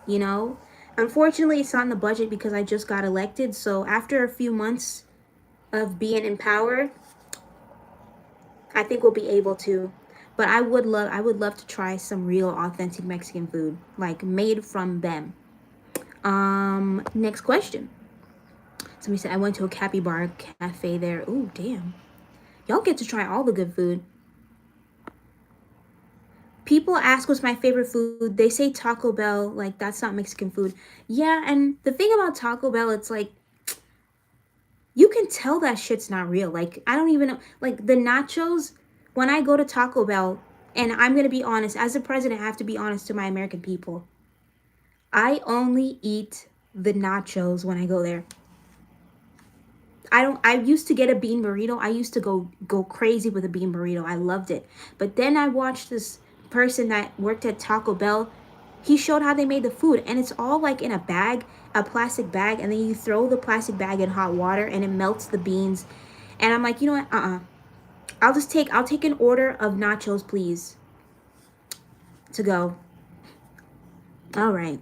you know. Unfortunately, it's not in the budget because I just got elected. So after a few months of being in power, I think we'll be able to. But I would love to try some real authentic Mexican food, like made from them. Next question. Somebody said, I went to a capybara cafe there. Ooh, damn. Y'all get to try all the good food. People ask what's my favorite food. They say Taco Bell, like that's not Mexican food. Yeah, and the thing about Taco Bell, it's like, you can tell that shit's not real. Like, I don't even know, like the nachos, when I go to Taco Bell, And I'm going to be honest. As a president, I have to be honest to my American people. I only eat the nachos when I go there. I used to get a bean burrito. I used to go crazy with a bean burrito. I loved it. But then I watched this person that worked at Taco Bell. He showed how they made the food, and it's all like in a bag, a plastic bag, and then you throw the plastic bag in hot water and it melts the beans. And I'm like, you know what? I'll take an order of nachos, please, to go. All right.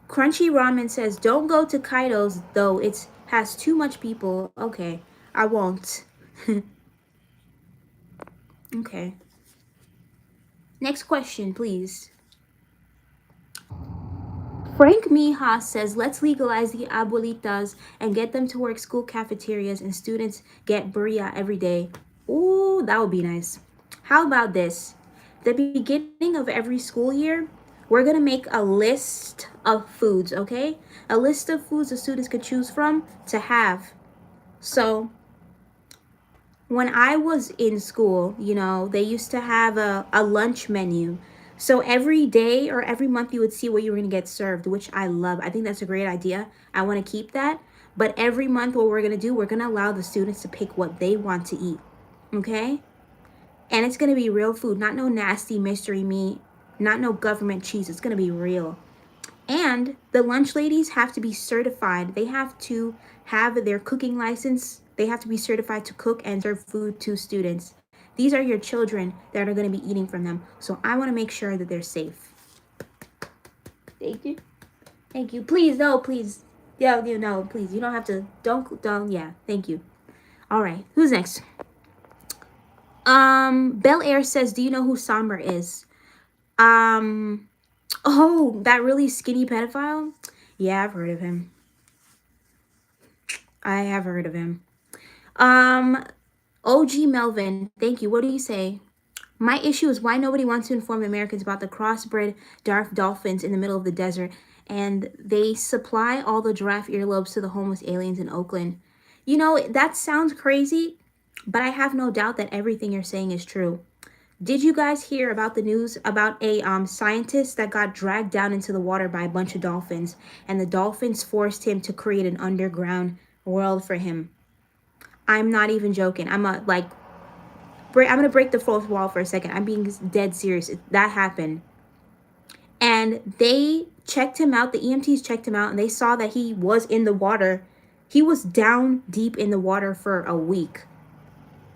Crunchy Ramen says, "Don't go to Kaido's though. It has too much people." Okay, I won't. Okay. Next question, please. Frank Mijas says, "Let's legalize the abuelitas and get them to work school cafeterias and students get burrito every day." Ooh, that would be nice. How about this? The beginning of every school year, we're going to make a list of foods, okay? A list of foods the students could choose from to have. So, when I was in school, they used to have a lunch menu. So every day or every month you would see what you were going to get served, which I love. I think that's a great idea. I want to keep that. But every month, what we're going to do, we're going to allow the students to pick what they want to eat. Okay? And it's going to be real food, not no nasty mystery meat, not no government cheese. It's going to be real. And the lunch ladies have to be certified. They have to have their cooking license. They have to be certified to cook and serve food to students. These are your children that are going to be eating from them. So I want to make sure that they're safe. Thank you. Thank you. Please, no, please. Yeah, no, please. You don't have to. Don't. Yeah, thank you. All right. Who's next? Bel Air says, "Do you know who Somber is?" Oh, that really skinny pedophile? Yeah, I've heard of him. I have heard of him. Um, OG Melvin, thank you. What do you say? "My issue is why nobody wants to inform Americans about the crossbred dark dolphins in the middle of the desert, and they supply all the giraffe earlobes to the homeless aliens in Oakland." That sounds crazy, but I have no doubt that everything you're saying is true. Did you guys hear about the news about a scientist that got dragged down into the water by a bunch of dolphins, and the dolphins forced him to create an underground world for him? I'm not even joking. I'm gonna break the fourth wall for a second. I'm being dead serious. That happened, and they checked him out. The EMTs checked him out, and they saw that he was in the water. He was down deep in the water for a week.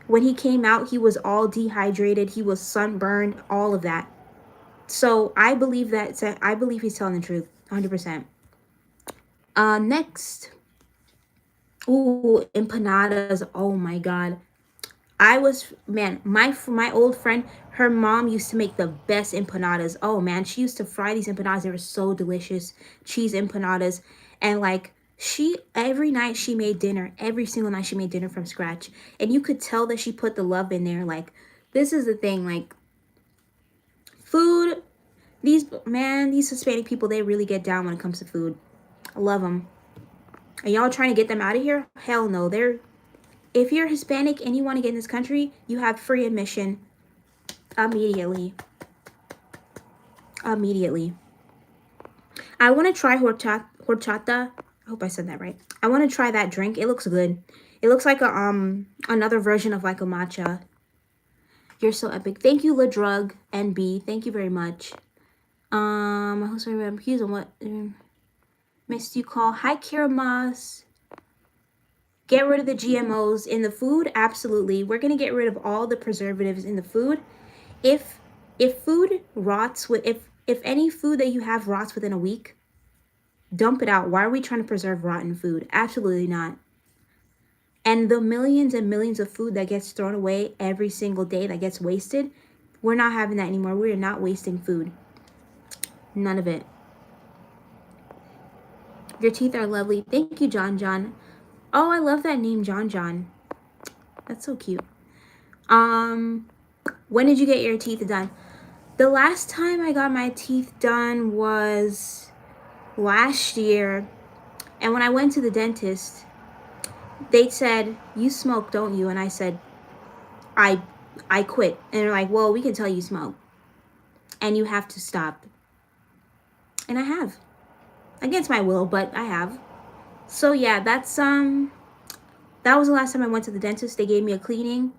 When he came out, he was all dehydrated. He was sunburned. All of that. So I believe that. I believe he's telling the truth, 100%. Next. Ooh, empanadas. Oh my God. My old friend, her mom used to make the best empanadas. Oh man, she used to fry these empanadas. They were so delicious. Cheese empanadas. And every night she made dinner. Every single night she made dinner from scratch. And you could tell that she put the love in there. This is the thing, food, these Hispanic people, they really get down when it comes to food. I love them. Are y'all trying to get them out of here? Hell no. If you're Hispanic and you want to get in this country, you have free admission immediately. Immediately. I want to try horchata. I hope I said that right. I want to try that drink. It looks good. It looks like another version of a matcha. You're so epic. Thank you, LaDrug NB. Thank you very much. He's on what missed you call. Hi, Kira Moss. Get rid of the GMOs in the food. Absolutely. We're going to get rid of all the preservatives in the food. If food rots if any food that you have rots within a week, dump it out. Why are we trying to preserve rotten food? Absolutely not. And the millions and millions of food that gets thrown away every single day, that gets wasted, we're not having that anymore. We are not wasting food. None of it. Your teeth are lovely. Thank you, John John. Oh, I love that name, John John. That's so cute. When did you get your teeth done? The last time I got my teeth done was last year. And when I went to the dentist, they said, "You smoke, don't you?" And I said, I I quit. And they're like, well, we can tell you smoke and you have to stop. And I have. Against my will, but I have. So yeah, that was the last time I went to the dentist. They gave me a cleaning.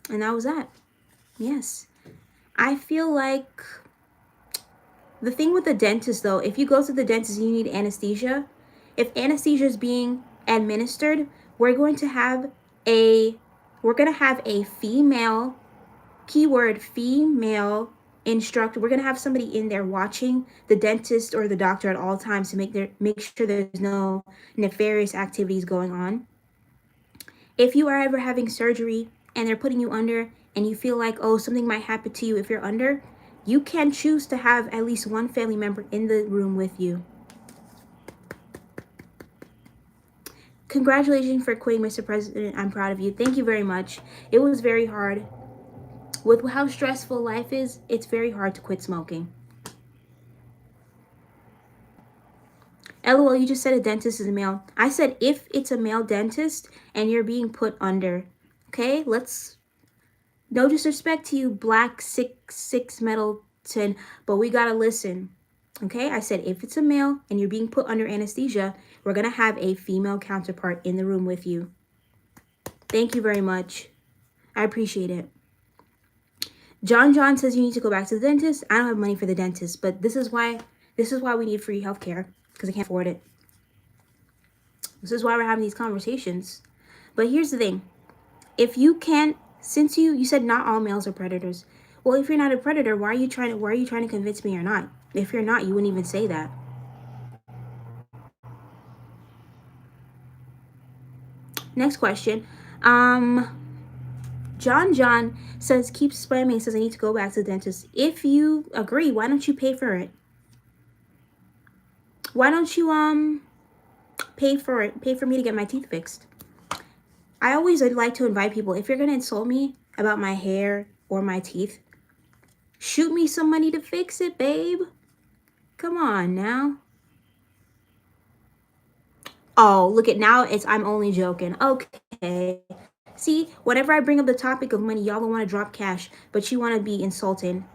And that was that. Yes. I feel like the thing with the dentist though, if you go to the dentist and you need anesthesia, if anesthesia is being administered, we're going to have a female, keyword female, instructor. We're going to have somebody in there watching the dentist or the doctor at all times to make sure there's no nefarious activities going on. If you are ever having surgery and they're putting you under and you feel like, oh, something might happen to you if you're under, you can choose to have at least one family member in the room with you. Congratulations for quitting, Mr. President. I'm proud of you. Thank you very much. It was very hard. With how stressful life is, it's very hard to quit smoking. LOL, you just said a dentist is a male. I said if it's a male dentist and you're being put under. Okay, no disrespect to you, Black 6'6" Middleton, but we gotta listen. Okay, I said if it's a male and you're being put under anesthesia, we're gonna have a female counterpart in the room with you. Thank you very much. I appreciate it. John says you need to go back to the dentist. I don't have money for the dentist, but this is why we need free healthcare, because I can't afford it. This is why we're having these conversations. But here's the thing. If you can't, since you said not all males are predators. Well, if you're not a predator, why are you trying to convince me you're not? If you're not, you wouldn't even say that. Next question. John says, keeps spamming, says I need to go back to the dentist. If you agree, why don't you pay for it? Why don't you pay for it? Pay for me to get my teeth fixed. I always would like to invite people, if you're gonna insult me about my hair or my teeth, shoot me some money to fix it, babe. Come on now. Oh, look at now, I'm only joking. Okay. See, whenever I bring up the topic of money, y'all don't want to drop cash, but you want to be insulting.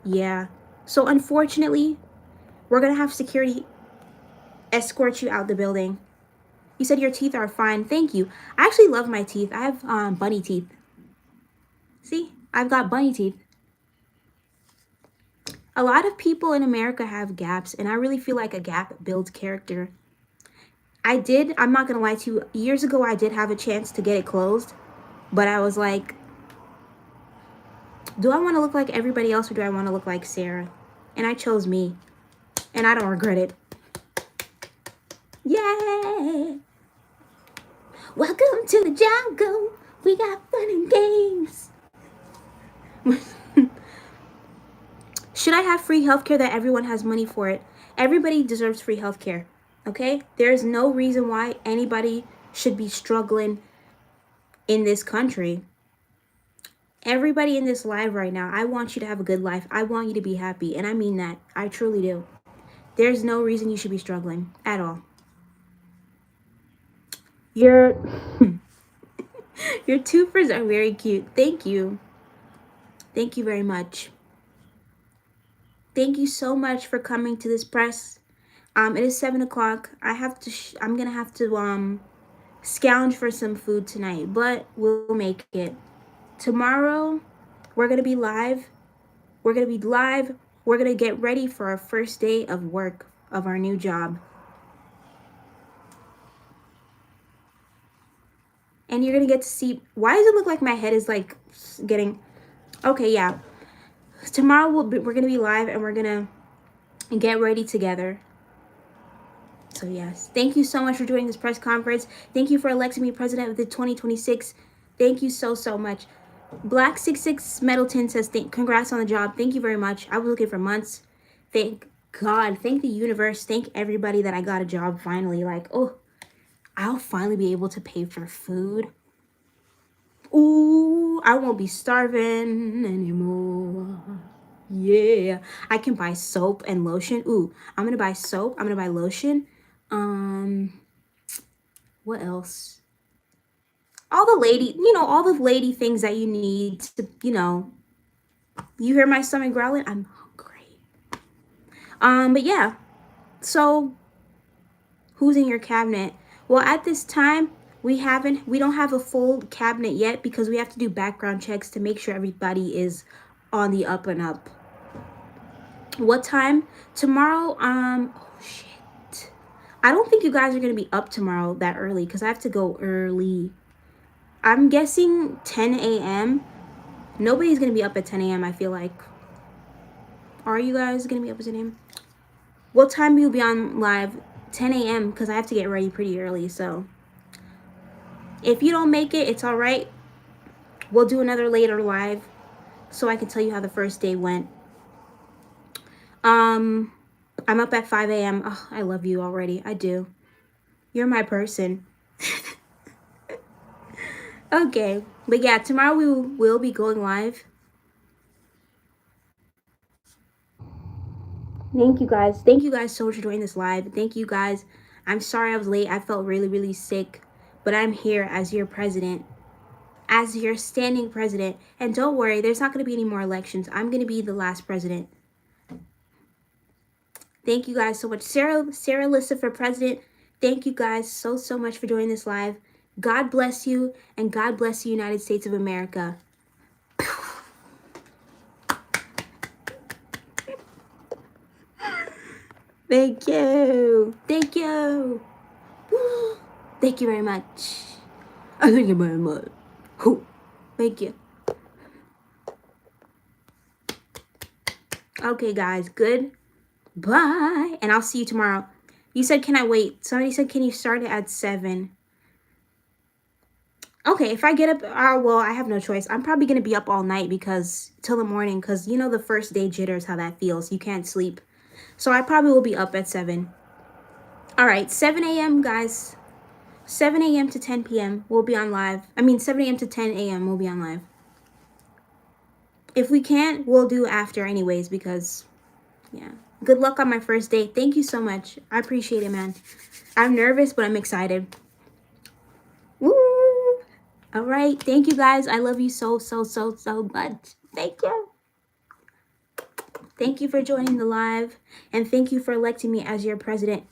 Yeah. So unfortunately, we're going to have security escort you out the building. You said your teeth are fine. Thank you. I actually love my teeth. I have bunny teeth. See, I've got bunny teeth. A lot of people in America have gaps, and I really feel like a gap builds character. I'm not going to lie to you, years ago I did have a chance to get it closed, but I was like, do I want to look like everybody else or do I want to look like Sarah? And I chose me, and I don't regret it. Yay! Welcome to the jungle. We got fun and games. Should I have free healthcare that everyone has money for it? Everybody deserves free healthcare. Okay? There's no reason why anybody should be struggling in this country. Everybody in this live right now, I want you to have a good life. I want you to be happy. And I mean that. I truly do. There's no reason you should be struggling at all. Your twofers are very cute. Thank you. Thank you very much. Thank you so much for coming to this press. It is 7 o'clock. I'm gonna have to scrounge for some food tonight, but we'll make it. Tomorrow, we're gonna be live. We're gonna get ready for our first day of work of our new job. And you're gonna get to see, why does it look like my head is like getting, okay, yeah. Tomorrow we're gonna be live and we're gonna get ready together. So yes, thank you so much for joining this press conference. Thank you for electing me president of the 2026. Thank you so much. Black 66 Middleton says, congrats on the job. Thank you very much. I was looking for months. Thank God, thank the universe, thank everybody that I got a job finally. Like, oh, I'll finally be able to pay for food. Ooh, I won't be starving anymore. Yeah, I can buy soap and lotion. Ooh, I'm gonna buy soap. I'm gonna buy lotion. What else? all the lady, all the lady things that you need to, you hear my stomach growling? I'm hungry. But yeah, so who's in your cabinet? Well, at this time, we don't have a full cabinet yet because we have to do background checks to make sure everybody is on the up and up. What time? Tomorrow, oh shit. I don't think you guys are gonna be up tomorrow that early because I have to go early. I'm guessing 10 a.m. Nobody's gonna be up at 10 a.m. I feel like. Are you guys gonna be up at 10 a.m.? What time will you be on live? 10 a.m. because I have to get ready pretty early. So if you don't make it, it's all right. We'll do another later live so I can tell you how the first day went. I'm up at 5 a.m. Oh, I love you already. I do. You're my person. Okay. But yeah, tomorrow we will be going live. Thank you guys. Thank you guys so much for joining this live. Thank you guys. I'm sorry I was late. I felt really, really sick. But I'm here as your president, as your standing president. And don't worry, there's not going to be any more elections. I'm going to be the last president. Thank you guys so much. Sarah Alyssa for president. Thank you guys so much for joining this live. God bless you, and God bless the United States of America. Thank you. Thank you. Thank you very much. Thank you very much. Thank you. Okay, guys. Good. Bye. And I'll see you tomorrow. You said, can I wait? Somebody said, can you start it at 7? Okay, if I get up, well, I have no choice. I'm probably going to be up all night till the morning because, the first day jitters, how that feels. You can't sleep. So I probably will be up at 7. All right, 7 a.m., guys. 7 a.m. to 10 p.m. we'll be on live. 7 a.m. to 10 a.m. we'll be on live. If we can't, we'll do after anyways because, yeah. Good luck on my first day. Thank you so much. I appreciate it, man. I'm nervous, but I'm excited. Woo! All right. Thank you, guys. I love you so much. Thank you. Thank you for joining the live, and thank you for electing me as your president.